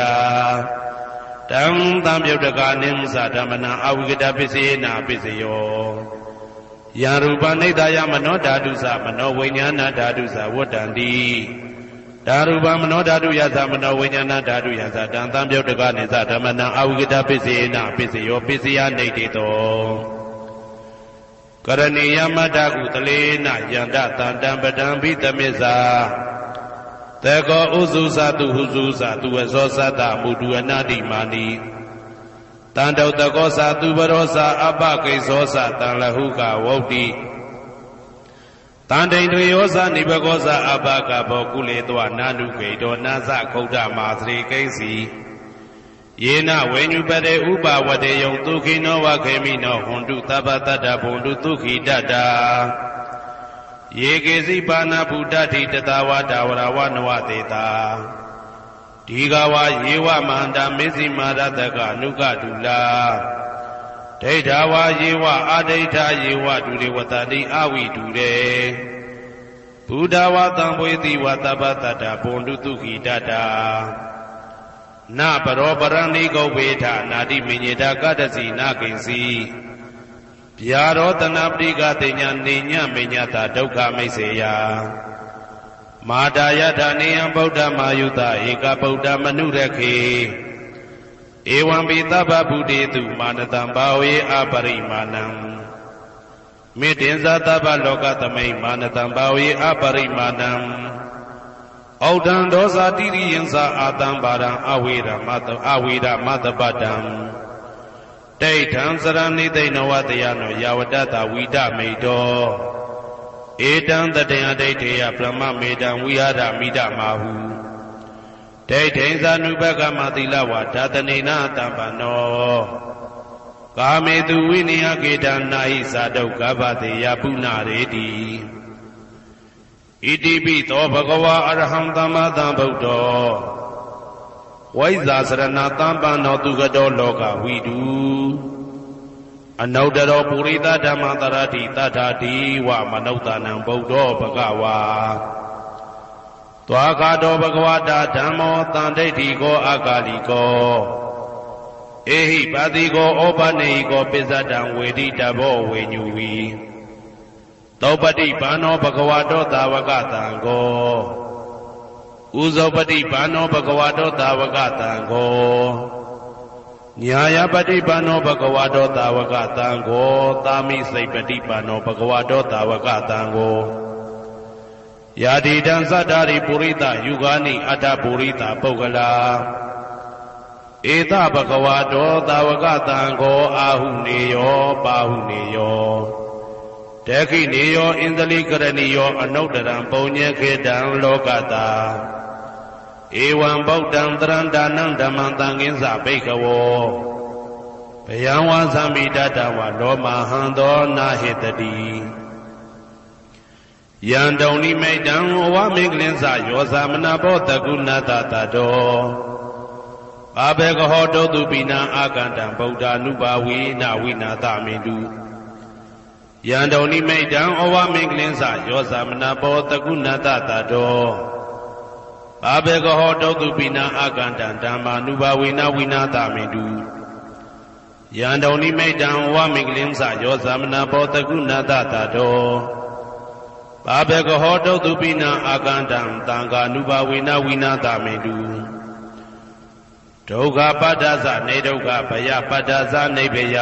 တံတံပြုတ်တကနိသဓမ္မနံအဝိကတပစ္စေနပစ္စယောယံရူပနိဒာယမနောဓာတုသမနောဝိညာဏဓာတုသဝတ္တန္တိဓာရူပမနောဓာတုယသမနောဝိညာဏဓာတုယသတံတံပြုတ်တကနိသဓမ္မနံအဝိကတပစ္စေနပစ္စယောပစ္စယနိတေတောကရဏီယမတ္တကုတလေနယန္တတံတံပတံဘိသမစ္စာတေကောဥစုသတုဟုစုသတုဝဇောသတ္တမုဒုအနာတိမာနိတံတောတကောသတုပရောသအပကိဇောသတံလဟုကဝုတ်တိတံတိန်တွေယောသနိဘကောသအပကဘောကုလေတောနာနုဂိတောနာသခုဒ္ဓမာသရေကိဉ္စီယေနဝေညုပတေဥပဝတေယံဒုခိနောဝခေမိနောဟွန်တုသဗ္ဗတတ္တဘုံတုဒုခိတတ္တာယေကေစီပါဏဗုဒ္ဓတိတတဝါဒဝရဝနဝတေတာဒီဃဝါယေဝမန္တမေဇိမာရတကအနုကတုလာဒိဋ္ဌဝါယေဝအာဒိဋ္ဌယေဝဒုရေဝတတိအဝိတုရေဘုဒ္ဓဝါတံဘွေတိဝသဗ္ဗတတ္တဘုံတုဒုခိတတ္တာနပရောပရဏိဂုဝေထနာတိမိညေတာကတ္တစီနာကိဉ္စီဗျာရောတနာပရိကတိညာနေညမိညတာဒုက္ခမိတ်စေယမာတာယထာနေယံဗုဒ္ဓမာယုတဧကဗုဒ္ဓမနုရခေဧဝံပိသဗ္ဗဗုတေတုမာနတံဘာဝေအပရိမာဏံမေတ္တင်္ဇသဗ္ဗလောကသမိမာနတံဘာဝေအပရိမာဏံဩဒံဒောဇာတိရိယံသာအာတံပါရံအဝေရမတပတံဒိဋ္ဌံစရဏိသိဏဝတယနောယာဝတ္တဝိဒမိတောဧတံတတေယဒိဋ္ဌေယပရမမေတံဝိဟာရမိဒမာဟုဒိဋ္ဌိံသာနုပကမသီလဝါဓာတနေနတံပနောကာမေတုဝိနိယကေတံနာဟိသာဒုက္ခဗတေယပုဏ္ဏရေတိဣတိပိသောဘဂဝါအရဟံသမ္မာသမ္ဗုဒ္ဓောဝိဇာစရဏတံပန္နောသူကတောလောကဝိတုအနုတ္တရောပုရိသဓမ္မတရတိတထာတိဝမနုဿာနံဗုဒ္ဓောဘဂဝါသွားခါတောဘဂဝတာဓမ္မောတန်ဒိဋ္ဌိကောအာကာလိကောဧဟိပါတိကောဩပနေဟိကောပိစ္ဆတံဝေတိတဘောဝေညူဝီသောပတိဘာနောဘဂဝတောသာဝကတံကောဥဇောပတိဘာနောဘဂဝတောသာဝကတံကောညာယပတိဘာနောဘဂဝတောသာဝကတံကောသာမိစိတ်ပတိဘာနောဘဂဝတောသာဝကတံကောယာတိတံသတ္တာရိပုရိသယုဂာနိအတ္တပုရိသပုဂ္ဂလာဧတဘဂဝတောသာဝကတံကောအာဟုနေယောပါဟုနေယောတေခိနေယောဣန္ဒလိကရဏီယောအနုတ္တရံပုံညေခေတံလောကတာဧဝံဗုဒ္ဓံတရံဒါနံဓမ္မံသံဃိဉ္စဘိက္ခဝောဘယံဝါသမိတတဝလောမဟံသောနာဟေတတိယံတုန်နိမိတံဝမင်္ဂလင်းစယောသမနာဘောတကုဏတတတောဘာဘေကဟောတောတုပိနာအာကန္တံဗုဒ္ဓ ानु ဘာဝေနဝိနာသမိတုယံတုန်နိမိတံဩဝမင်္ဂလင်းစယောသမနာဘောတကုဏတတတောဘာဘေကဟောတောတုပိနာအာကန္တံဓမ္မာနုဘာဝေနဝိနာသမိတုယံတုန်နိမိတံဩဝမင်္ဂလင်းစယောသမနာဘောတကုဏတတတောဘာဘေကဟောတုပိနာအာကန္တံသံဃာနုဘာဝေနဝိနာသမိတုဩ ဒုက္ခပတ္တသနေဒုက္ခဘယပတ္တသနေဘယ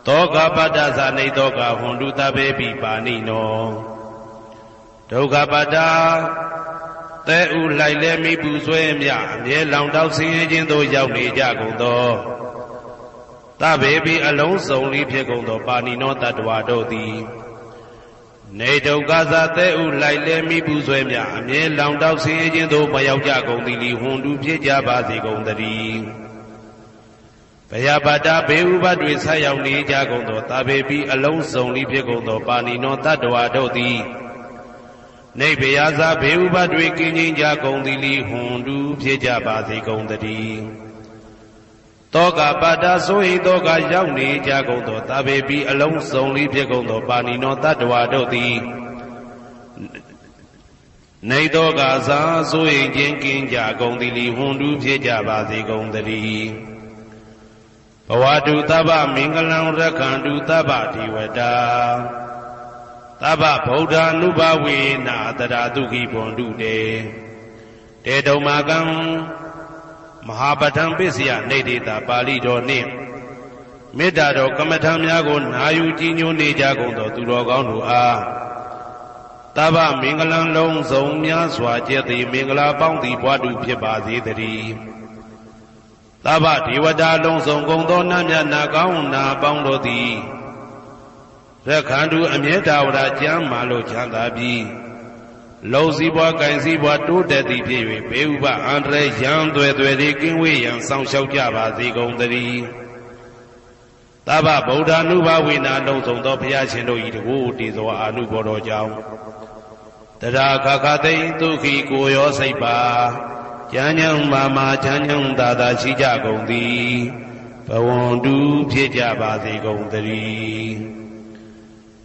သောကပတ္တသနေသောကဟွန်တုတဘေပိပါဏိနောဒုက္ခပတ္တသဲဥလိုက်လဲမိပူဆွဲမြအမြဲလောင်တောက်ဆင်းရဲခြင်းသို့ရောက်နေကြကုန်သောသဗ္ဗေပိအလုံးစုံလေးဖြစ်ကုန်သောပါဏိနောတတ္တဝါတို့သည်နေဒုက္ခသသဲဥလိုက်လဲမိပူဆွဲမြအမြဲလောင်တောက်ဆင်းရဲခြင်းသို့မရောက်ကြကုန်သည်လီဟွန်တုဖြစ်ကြပါစေကုန်သတည်းဘယပတ္တဘေဥပတွေဆက်ရောက်နေကြကုန်သောသဗ္ဗေပိအလုံးစုံလေးဖြစ်ကုန်သောပါဏိနောတတ္တဝါတို့သည်နေဘယဇာဘေဥပတွေကင်းခြင်းကြကုန်သည်လီဟွန်တုဖြစ်ကြပါစေကုန်သတည်းတောကပတ္တဆိုဟိတောကရောက်နေကြကုန်သောသဗ္ဗေပိအလုံးစုံလေးဖြစ်ကုန်သောပါဏိနောတတ္တဝါတို့သည်နေတောကသာဆိုဟိခြင်းကင်းကြကုန်သည်လီဟွန်တုဖြစ်ကြပါစေကုန်သတည်းဘဝတုသဗ္ဗမင်္ဂလံရက္ခန္တုသဗ္ဗဒေဝတာသဗ္ဗဗုဒ္ဓ ानु ဘဝေနာတရာတုခိဘွန်တုတေတေတုံမာကံမဟာပဋ္ဌံပစ္စယနေတေတာပါဠိတော်နှင့်မေတ္တာတော်ကမ္မထံများကိုနာယူကြည်ညိုနေကြကုန်သောသူတော်ကောင်းတို့အားသဗ္ဗမင်္ဂလံလုံးစုံများစွာကျက်သည်မင်္ဂလာပေါင်းသည်ဘွားတုဖြစ်ပါစေတည်းသဗ္ဗဒေဝတာလုံးစုံကုန်သောနတ်မြတ်နာကောင်းနာပေါင်းတို့သည်ရက္ခန္တုအမြဲတဝရကျမ်းမာလို့ချမ်းသာပြီးလုံစည်းပွားကင်စည်းပွားတိုးတက်သည်ဖြစ်၍ဘေဥပအန္တရာယ်ရန်သွဲသွဲသည်ကင်းဝေးရန်ဆောင်ရှောက်ကြပါစေကုန်သတည်းသဗ္ဗဗုဒ္ဓ ानु ဘဝေနာလုံးစုံသောဘုရားရှင်တို့၏တကူတည်သောအာနုဘောတော်ကြောင့်တရာခခသိဒုက္ခိကိုရောစိတ်ပါကျမ်းညံမာမာချမ်းညံသာသာရှိကြကုန်သည်ဘဝန္တုဖြစ်ကြပါစေကုန်သတည်း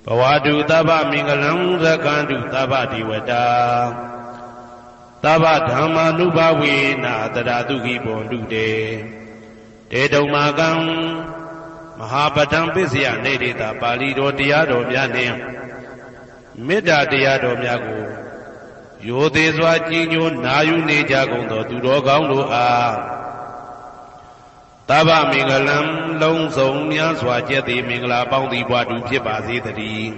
ဘဝတုသဗ္ဗမင်္ဂလံရက္ခန္တုသဗ္ဗဒေဝတာသဗ္ဗဓမ္မာနုဘဝေနာတရာတုခိဘွန်တုတေတေတုံမာကံမဟာပဋ္ဌံပစ္စယနေတေတာပါဠိတော်တရားတော်များနှင့်မေတ္တာတရားတော်များကိုရိုသေစွာကြည်ညိုနာယူနေကြကုန်သောသူတော်ကောင်းတို့အားသဗ္ဗမင်္ဂလံလုံးစုံများစွာကျက်သည်မင်္ဂလာပေါင်းသည်ဘွားတုဖြစ်ပါစေတည်း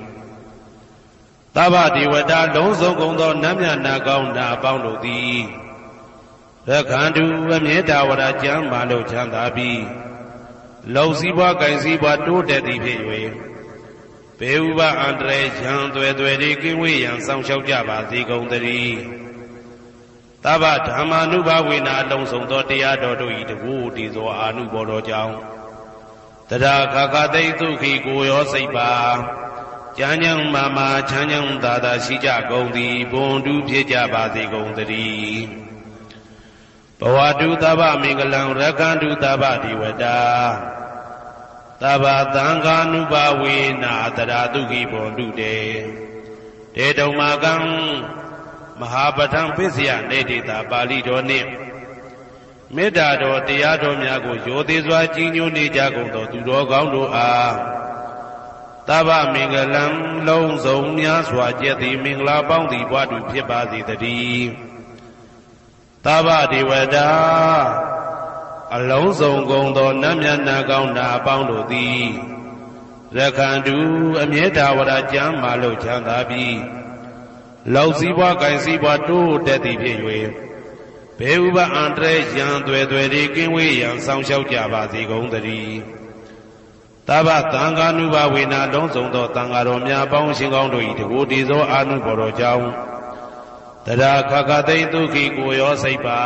သဗ္ဗဒေဝတာလုံးစုံကုန်သောနတ်မြတ်နာကောင်းနာပေါင်းတို့သည်ရက္ခန္တုအမြဲတဝရကျမ်းမာလို့ချမ်းသာပြီးလုံစည်းပွားကင်စည်းပွားတိုးတက်သည်ဖြစ်၍ဘေဥပအန္တရာယ်ရန်သွဲသွဲသည်ကင်းဝေးရန်ဆောင်ရှောက်ကြပါစေကုန်သတည်းသဗ္ဗဓမ္မာနုဘဝေနာလုံးစုံသောတရားတော်တို့၏တကူတည်သောအာနုဘောတော်ကြောင့်တရာခခသိဒုက္ခိကိုရောစိတ်ပါကျမ်းညံမာမာချမ်းညံသာသာရှိကြကုန်သည်ဘွန်တုဖြစ်ကြပါစေကုန်သတည်းဘဝတုသဗ္ဗမင်္ဂလံရက္ခန္တုသဗ္ဗဒေဝတာသဗ္ဗသံဃာနုဘဝေနာတရာတုခိဘွန်တုတေတေတုံမာကံမဟာပဋ္ဌံပစ္စယနေတေတာပါဠိတော်နှင့်မေတ္တာတော်တရားတော်များကိုရိုသေစွာကြည်ညိုနေကြကုန်သောသူတော်ကောင်းတို့အားသဗ္ဗမင်္ဂလံလုံးစုံများစွာကျက်သည်မင်္ဂလာပေါင်းသည်ဘွားတုဖြစ်ပါစေတည်းသဗ္ဗဒေဝတာအလုံးစုံကုန်သောနတ်မြတ်နာကောင်းနာပေါင်းတို့သည်ရက္ခန္တုအမြဲတဝရကျမ်းမာလို့ချမ်းသာပြီးလောက်စည်းပွားကင်စည်းပွားတိုးတက်သည်ဖြစ်၍ဘေဥပအန္တရာယ်ရန်သွဲသွဲသည်ကင်းဝေးရန်ဆောင်ရှောက်ကြပါစေကုန်သတည်းသဗ္ဗသံဃာနုဘဝေနာလုံးစုံသောသံဃာတော်များပေါင်းရှင်ကောင်းတို့၏တကူတည်သောအာနုဘော်တော်ကြောင့်တရာခခသိဒုက္ခိကိုရောစိတ်ပါ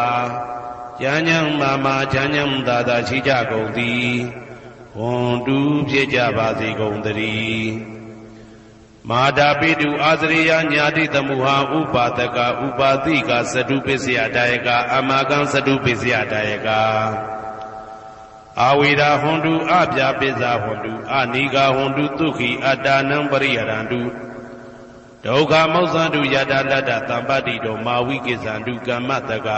ကျမ်းညံမာမာချမ်းညံသာသာရှိကြကုန်သည်ဝွန်တုဖြစ်ကြပါစေကုန်သတည်းမာတာပိတုအာသရိယညာတိသမုဟာဥပါဒကဥပါတိကသတုပစ္စယတာယကအမကံသတုပစ္စယတာယကအာဝေရာဟွန်တုအပြာပိဇာဟွန်တုအနိဂါဟွန်တုဒုက္ခိအတ္တနံပရိယရန္တုဒုက္ခမောဇ္ဇန္တုယတာလတ္တသံပတ္တိတောမာဝိကိဇန္တုကမ္မတက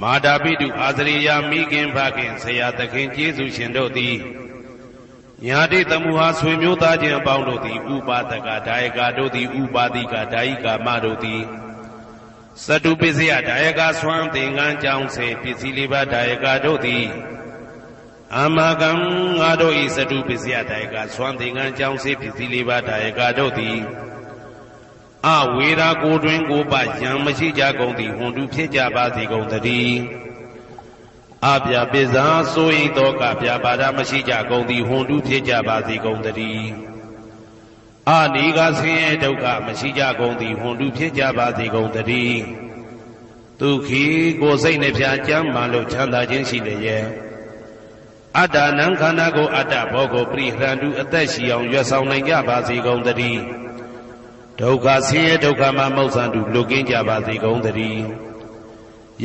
မာတာပိတုအာသရိယမိခင်ဖခင်ဆရာသခင်ကျေးဇူးရှင်တို့သည်ညာတိသမုဟာဆွေမျိုးသားချင်းအပေါင်းတို့သည်ဥပါဒကဒါယကတို့သည်ဥပါတိကဒါယိကာမတို့သည် စတုပစ္စယဒါယကဆွမ်းသင်္ကန်းကြောင့်စေပစ္စည်းလေးပါးဒါယကတို့သည်အာမကံငါတို့ဤစတုပစ္စယဒါယကဆွမ်းသင်္ကန်းကြောင့်စေပစ္စည်းလေးပါးဒါယကတို့သည်အဝေရာကိုတွင်ကိုပယံမရှိကြကုန်သည်ဟွန်တုဖြစ်ကြပါစေကုန်သတည်းအပြပိဇာဆိုဤသောကပြပါဒမရှိကြကုန်သည်ဟွန်တုဖြစ်ကြပါစေကုန်သတည်းအနိကဆင်းရဲဒုက္ခမရှိကြကုန်သည်ဟွန်တုဖြစ်ကြပါစေကုန်သတည်းဒုက္ခိကိုယ်စိတ်နှပြကျမ်းမှလို့ချမ်းသာခြင်းရှိလျက်အတ္တနံခန္ဓာကိုအတ္တဘောကိုပရိဟရန္တုအသက်ရှိအောင်ရွတ်ဆောင်နိုင်ကြပါစေကုန်သတည်းဒုက္ခဆင်းရဲဒုက္ခမှမောက္ခတုလွတ်ကင်းကြပါစေကုန်သတည်း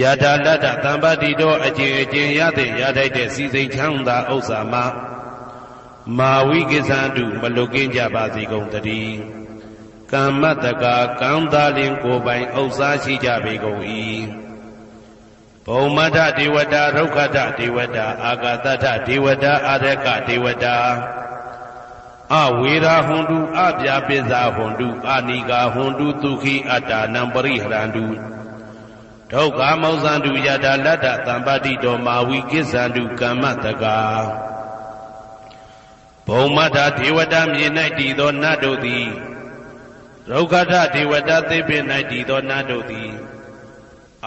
ယတာလတ္တသံပါတိတော်အကျင့်ရတဲ့ရထိုက်တဲ့စီစိန်ချမ်းသာဥစ္စာမှာမာဝိကိသံတုမလွတ်ကင်းကြပါစေကုန်သတည်းကမ္မတကာကံသာလင်ကိုယ်ပိုင်ဥစ္စာရှိကြပေကုန်၏ဘုံမထဒေဝတာရုက္ခထဒေဝတာအာဂတထဒေဝတာအာရကဒေဝတာအဝေရာဟွန်တုအပြပိဇာဟွန်တုအာနိကာဟွန်တုဒုက္ခိအတ္တနံပရိဟရန္တုဒုက္ခမောဇန္တုယတာလတ္တသံပါတိတော်မာဝိကိသံတုကမ္မတကာဘုံမထဒေဝတာမြေ၌တည်သောနတ်တို့သည်ရုက္ခထဒေဝတာသိပင်၌တည်သောနတ်တို့သည်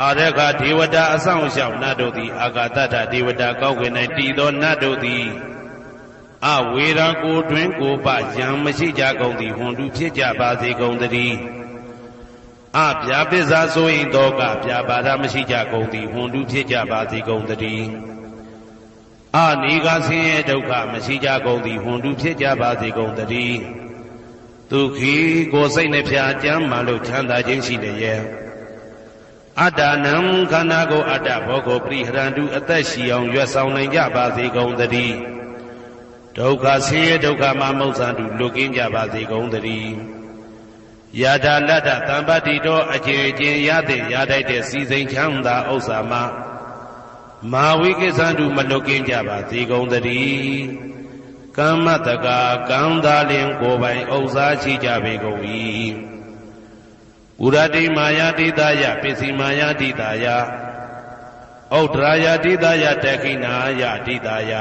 အာရကဒေဝတာအဆောင်ရှောက်နတ်တို့သည်အာဂတထဒေဝတာကောင်းကင်၌တည်သောနတ်တို့သည်အဝေရာကိုတွင်ကိုပယံမရှိကြကုန်သည်ဟွန်တုဖြစ်ကြပါစေကုန်သတည်းအပြာပိဇာဆိုရင်တော့ကပြာပါဒမရှိကြကုန်သည်ဟွန်တုဖြစ်ကြပါစေကုန်သတည်းအနိကဆင်းရဲဒုက္ခမရှိကြကုန်သည်ဟွန်တုဖြစ်ကြပါစေကုန်သတည်းဒုက္ခိကိုယ်စိတ်နှပြကျမ်းမှလို့ချမ်းသာခြင်းရှိလျက်အတ္တနံခန္ဓာကိုအတ္တဘောကိုပရိဟရန္တုအသက်ရှိအောင်ရွတ်ဆောင်နိုင်ကြပါစေကုန်သတည်းဒုက္ခဆင်းရဲဒုက္ခမှမောက္ခတုလွတ်ကင်းကြပါစေကုန်သတည်းယတာလတ္တသံပါတိတော်အကျင့်ရတဲ့ရထိုက်တဲ့စီစိန်ချမ်းသာဥစ္စာမှာမာဝိကိသံတုမလွတ်ကင်းကြပါစေကုန်သတည်းကမ္မတကာကံသာလင်ကိုယ်ပိုင်ဥစ္စာရှိကြပေကုန်၏ဥရတိမာယာတိတယပစ္စည်းမာယာတိတယဩဒရာယတိတယတခိနာယတိတယ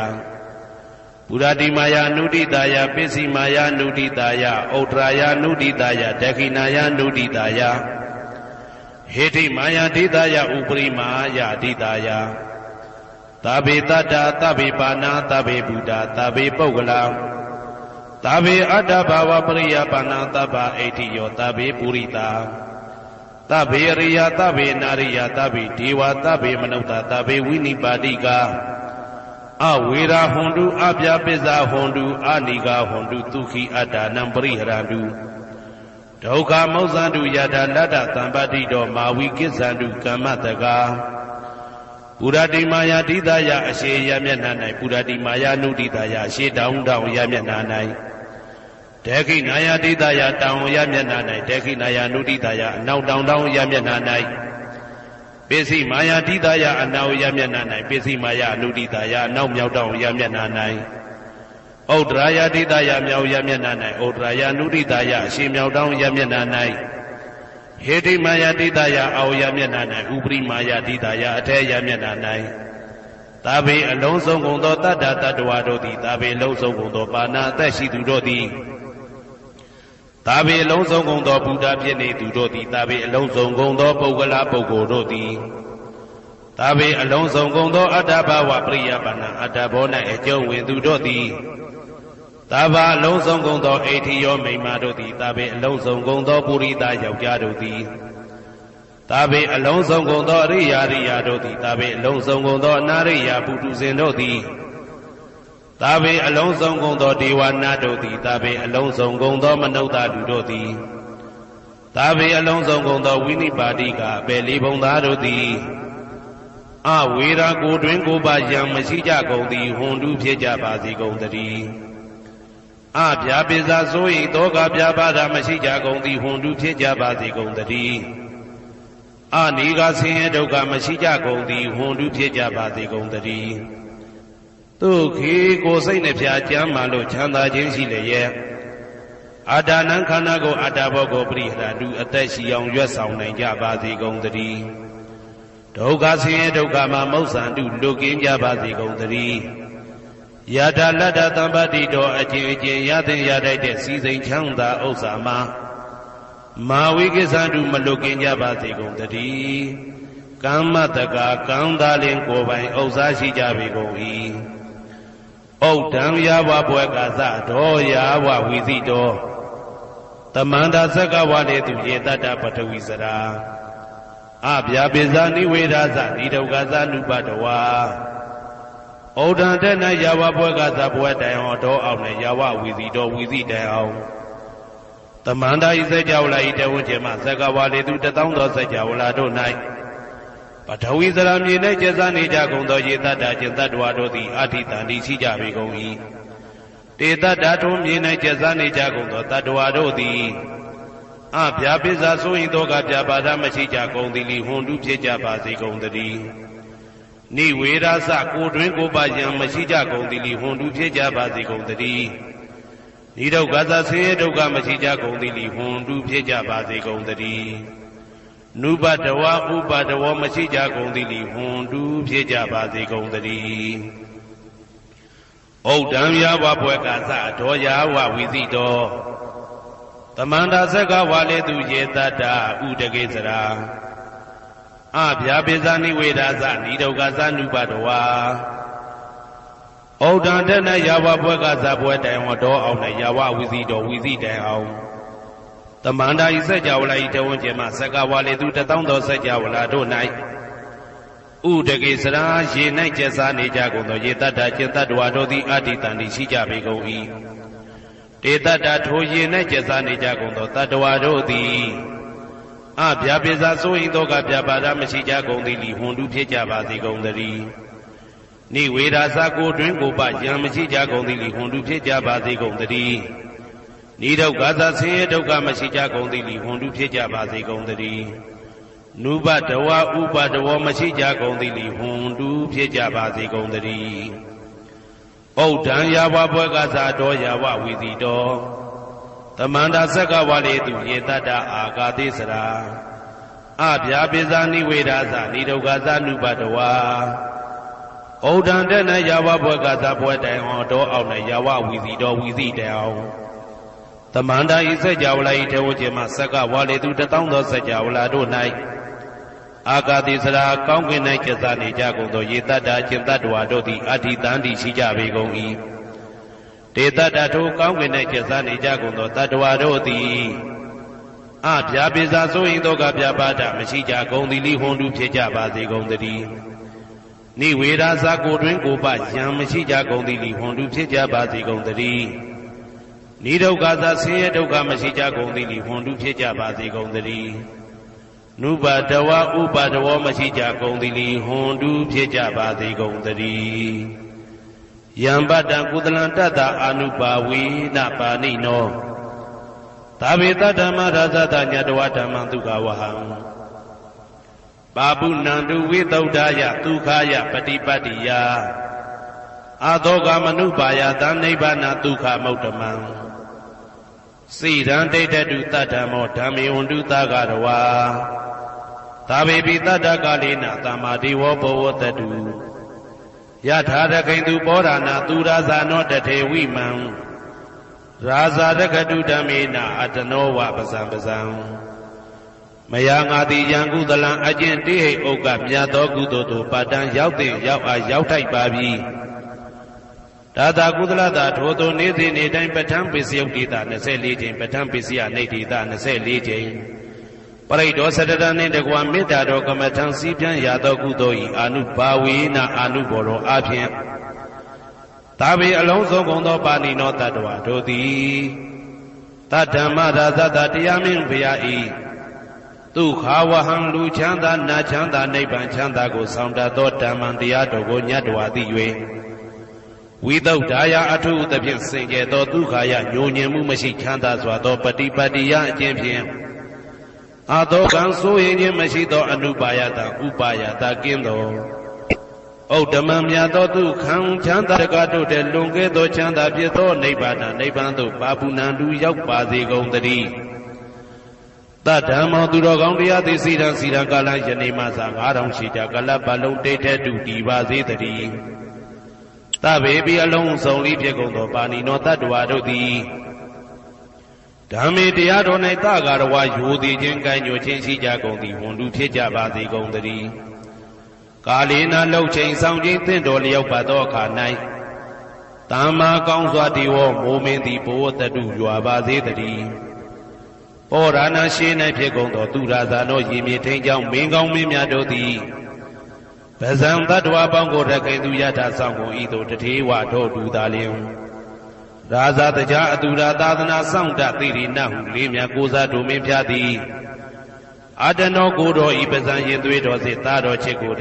ပုရတိမာယာနုတိတာယပစ္စည်းမာယာနုတိတာယဩဒရာယနုတိတာယဒခိနာယနုတိတာယဟေတိမာယာတိတာယဥပရိမာယာတိတာယသဗ္ဗေတတ္တသဗ္ဗေပါဏာသဗ္ဗေဗုဒ္ဓသဗ္ဗေပုဂ္ဂလာသဗ္ဗေအတ္တဘာဝပရိယပါဏာသဗ္ဗအိဋ္ဌိယောသဗ္ဗေပုရိတာသဗ္ဗေရိယသဗ္ဗေနာရိယသဗ္ဗေဒေဝသဗ္ဗေမနုဿသဗ္ဗေဝိနိပါတိကအဝေရာဟွန်တုအပြပိဇာဟွန်တုအာနိကာဟွန်တုဒုက္ခိအတ္တနံပရိဟရန္တုဒုက္ခမောက္ခန္တုယတာလတ္တသံပါတိတော်မာဝိကိသံတုကမ္မတကာပုရတိမာယာတိတယအရှိယမျက်နှာ၌ပုရတိမာယာနုတိတယအရှိတောင်တောင်ယမျက်နှာ၌ဒေခိနာယာတိတယတောင်ယမျက်နှာ၌ဒေခိနာယာနုတိတယအနောက်တောင်တောင်ယမျက်နှာ၌ပစ္စည်းမာယာတိတယအနောက်ယမျက်နှာ၌ပစ္စည်းမာယာနုတိတယအနောက်မြောက်တောင်ယမျက်နှာ၌ဩဒရာယတိတယမြောက်ယမျက်နှာ၌ဩဒရာယနုတိတယအရှိမြောက်တောင်ယမျက်နှာ၌ဟေတိမာယာတိတယအောက်ယမျက်နှာ၌ဥပရိမာယာတိတယအထက်ယမျက်နှာ၌သာဘေအလုံးစုံကုန်သောတတ္တတတ္တဝါတို့သည်သာဘေလုံးစုံကုန်သောပါဏာအသက်ရှိသူတို့သည်သာဘေအလုံးစုံကုန်သောဘုရားဖြစ်နေသူတို့သည်သာဘေအလုံးစုံကုန်သောပုဂ္ဂလာပုဂ္ဂိုလ်တို့သည်သာဘေအလုံးစုံကုန်သောအတ္တဘဝပရိယပါဏာအတ္တဘော၌အကျုံးဝင်သူတို့သည်သာဘာအလုံးစုံကုန်သောအိဋ္ဌိယောမိမ္မာတို့သည်သာဘေအလုံးစုံကုန်သောပုရိသယောက်ျားတို့သည်သာဘေအလုံးစုံကုန်သောအရိယာရိယာတို့သည်သာဘေအလုံးစုံကုန်သောအနာရိယာပုထုဇဉ်တို့သည်သာဘေအလုံးစုံကုန်သောဒေဝနာတို့သည်သာဘေအလုံးစုံကုန်သောမနုဿလူတို့သည်သာဘေအလုံးစုံကုန်သောဝိနိပါတိကအပေလေးဘုံသားတို့သည်အဝေရာကိုတွင်ကိုပါယံမရှိကြကုန်သည်ဟွန်တုဖြစ်ကြပါစေကုန်သတည်းအပြာပိဇာဆို၏တောကပြာပါဒမရှိကြကုန်သည်ဟွန်တုဖြစ်ကြပါစေကုန်သတည်းအနိကဆင်းရဲဒုက္ခမရှိကြကုန်သည်ဟွန်တုဖြစ်ကြပါစေကုန်သတည်းဒုက္ခိကိုယ်စိတ်နှပြကျမ်းမှလို့ချမ်းသာခြင်းရှိလျက် အာတာနံခန္ဓာကိုအာတာဘောကိုပရိဟရာတုအသက်ရှိအောင်ရွတ်ဆောင်နိုင်ကြပါစေကုန်သတည်းဒုက္ခဆင်းရဲဒုက္ခမှာမௌဆန္တုလွတ်ကင်းကြပါစေကုန်သတည်းယထာလတ္တသံပတိတော်အချင်းချင်းရသင်ရတတ်တဲ့စီစိန်ချမ်းသာဥစ္စာမှာမာဝိကိသန္တုမလွတ်ကင်းကြပါစေကုန်သတည်းကမ္မတကာကံသာလင်ကိုယ်ပိုင်ဥစ္စာရှိကြပေကုန်၏ဩဒံယာဝဘွယ်ကာသတော်ယာဝဝီသိတော်တမန္တာသက္ကဝါလေသူယေတတပထဝီစရာအဗျာပိဇာနိဝေဒာသနိဒုက္ခသနုပတဝါဩဒံတဲ့၌ယာဝဘွယ်ကာသဘွယ်တိုင်အောင်တော်အောင်နဲ့ယာဝဝီသိတော်ဝီသိတိုင်အောင်တမန္တာဤစကြဝဠာဤတဝန်းကျမှသက္ကဝါလေသူတသောသောစကြဝဠာတို့၌ပထဝီစရာမြေ၌ကျဆနေကြကုန်သောယေတတကျင်တတ္တဝါတို့သည်အဋ္ဌိတန်တိရှိကြပေကုန်၏တေတတ္တထုံးမြေ၌ကျဆနေကြကုန်သောတတ္တဝါတို့သည်အဗျာပိဇာဆိုရင်သောကဗျာပါဒမရှိကြကုန်သည်လီဟွန်တုဖြစ်ကြပါစေကုန်သတည်းနိဝေရသကိုတွင်ကိုပါယံမရှိကြကုန်သည်လီဟွန်တုဖြစ်ကြပါစေကုန်သတည်းနိဒုက္ခသဆင်းရဲဒုက္ခမရှိကြကုန်သည်လီဟွန်တုဖြစ်ကြပါစေကုန်သတည်းနုပတဝဥပတဝမရှိကြကုန်သည်လီဟွန်တုဖြစ်ကြပါစေကုန်သတည်းဩဒံယာဝဘွယ်ကာသဒောယာဝဝီသိတော်တမန္တာသက္ကဝါလေသူယေတတဥဒကေစရာအဗျာပိဇာနိဝေဒာသနိဒုက္ခသနုပတဝါဩဒံတဲ့၌ယာဝဘွယ်ကာသဘွယ်တိုင်ဟောတော်အောင်နဲ့ယာဝဝီသိတော်ဝီသိတိုင်အောင်တမန္တာဤစကြဝဠာဤတဝန်းကျမှသက္ကဝါလေသူတသောသောစကြဝဠာတို့၌ဥဒကေစရာရေ၌ကျက်စားနေကြကုန်သောယေတတ္တကျင်တတ္တဝါတို့သည်အဋ္ဌိတန်တိရှိကြပေကုန်၏တေတတ္တထိုရေ၌ကျက်စားနေကြကုန်သောတတ္တဝါတို့သည်အဗျာပိဇာဆိုရင်သောကဗျာပါဒမရှိကြကုန်သည်လီဟွန်တုဖြစ်ကြပါစေကုန်သတည်းနိဝေဒာသကိုတွင်ကိုပယံမရှိကြကုန်သည်လီဟွန်တုဖြစ်ကြပါစေကုန်သတည်းနိဒုက္ခသဆင်းရဲဒုက္ခမရှိကြကုန်သည်လီဟွန်တုဖြစ်ကြပါစေကုန်သတည်းနုပတဝဥပတဝမရှိကြကုန်သည်လီဟွန်တုဖြစ်ကြပါစေကုန်သတည်းဩဒံယာဝဘွယ်ကာသတော်ယာဝဝီသိတော်တမန္တာသက္ကဝါလေသူယေတတ္တအာဂါတိစရာအဗျာပိဇာနိဝေဒာသနိဒုက္ခသနုပတဝါဩဒံတဲ့၌ယာဝဘွယ်ကာသဘွယ်တိုင်အောင်တော်အောင်နဲ့ယာဝဝီသိတော်ဝီသိတိုင်အောင်တမန္တာဤစကြဝဠာဤထေဝကျမှသက္ကဝါလေသူတသောသောစကြဝဠာတို့၌အာဂါတိစရာကောင်းကင်၌ကျဆနေကြကုန်သောယေတတ္တကျင်တတ္တဝါတို့သည်အဋ္ဌိတန်တိရှိကြပေကုန်၏တေတတ္တထိုကောင်းကင်၌ကျဆနေကြကုန်သောတတ္တဝါတို့သည်အဗျာပိဇာဆိုရင်သောကဗျာပါဒမရှိကြကုန်သည်လီဟွန်တုဖြစ်ကြပါစေကုန်သတည်းနိဝေဒာသကိုတွင်ကိုပယံမရှိကြကုန်သည်လီဟွန်တုဖြစ်ကြပါစေကုန်သတည်းနိဒုက္ခသဆင်းရဲဒုက္ခမရှိကြကုန်သည်လီဟွန်တုဖြစ်ကြပါစေကုန်သတည်းနုပတဝဥပတဝမရှိကြကုန်သည်လီဟွန်တုဖြစ်ကြပါစေကုန်သတည်းယံပတ္တကုသလံတတ္တအာနုပါဝေနပါဏိနောသာဝေတဓမ္မရာဇတညတဝဓမ္မံဒုက္ခဝဟံပါပုဏ္ဏတုဝိသုဒ္ဓာယဒုက္ခယပฏิပတ္တိယအာသောကမနုပါယသနိဗ္ဗာနဒုက္ခမௌတ္တမံစိရန်ဒိဋ္ဌတုတတ္တမောဓမ္မေဝန္တုသဂရဝါသာဝေပိတတ္တကာလေနသမ္မာဒေဝဘောဝတတုယထာရခိန်သူပောဓာနာသူရာဇာနောတထေဝိမံရာဇာရခတုဓမ္မေနအတနောဝပဇံပဇံမယငါတိယံကုသလံအကျင့်တိဟိဥက္ကမြတ်သောကုသိုလ်တို့ပါတံရောက်တဲ့ရောက်အားရောက်ထိုက်ပါပြီဒါသာကုသလတာထိုသို့နေ့စဉ်နေ့တိုင်းပဋ္ဌာန်းပိစယုတ်တိတာ24ချိန်ပဋ္ဌာန်းပိစယနေတိတာ24ချိန်ပရိဒောသတ္တရနှင့်တကွာမေတ္တာတော်ကမ္မထံစီးပြန်ရသောကုသိုလ်၏အာနုဘာဝေနအာနုဘောရောအဖြင့်သာဝေအလုံးစုံကုန်သောပါဏိနောတတ္တဝါတို့သည်တတ္တမရာဇတတရားမင်းဘုရား၏ဒုက္ခဝဟံလူချမ်းသာနာချမ်းသာနိဗ္ဗာန်ချမ်းသာကိုဆောင်တတ်သောဓမ္မံတရားတော်ကိုညတ်တော်သိ၍ဝိသုဒ္ဓါယအထုသဖြင့်စင်ကြယ်သောဒုက္ခယညှို့ညင်မှုမရှိချမ်းသာစွာသောပฏิပတ္တိယအကျင့်ဖြင့်အာသောကံဆိုရင်ခြင်းမရှိသောအနုပါယတဥပါယတကင်းသော ဩဓမ္မမြတ်သောသူခံချမ်းသာတကားတို့တဲ့လွန်ကဲသောချမ်းသာဖြစ်သောနိဗ္ဗာန်နိဗ္ဗာန်သို့ပါပုဏ္ဏတူရောက်ပါစေကုန်သတည်းတဓမ္မောသူတော်ကောင်းတရားသိစီရန်စီရန်ကာလယနေ့မှစ9000ရှိကြကလပ်ပတ်လုံးတိတ်တဲ့တူတည်ပါစေတည်းသဗ္ဗေပိအလုံးစုံလေးဖြစ်ကုန်သောပါဏိနောတတ္တဝါတို့သည်ဓမ္မေတရားတော်၌သကာရဝယိုသည်ခြင်းကိုင်းညွှချင်းရှိကြကုန်သည်ဝန်တူဖြစ်ကြပါစေကုန်သတည်းကာလေနာလှုပ်ချိန်ဆောင်ခြင်းသင့်တော်လျောက်ပါသောအခါ၌သမ္မာကောင်းစွာတည်ဝမိုးမင်းသည်ဘိုးတတုရွာပါစေတည်းဩရဏရှိ၌ဖြစ်ကုန်သောသူရာဇာတို့ရည်မြေထိန်ကြောင့်မင်းကောင်းမင်းများတို့သည်ပဇံတတ္တဝါပေါင်းကိုရခိုင်သူယထာဆောင်ကုန်ဤသို့တထေဝတို့တူသာလျင်ရာဇာတကြားအတူရာသာသနာဆောင်တသိရိနဟုလေးမြတ်ကိုစားတို့မင်းဖျားသည်အာတနောကိုတော်ဤပဇံရင်သွေးတော်စေသားတော်ချစ်ကို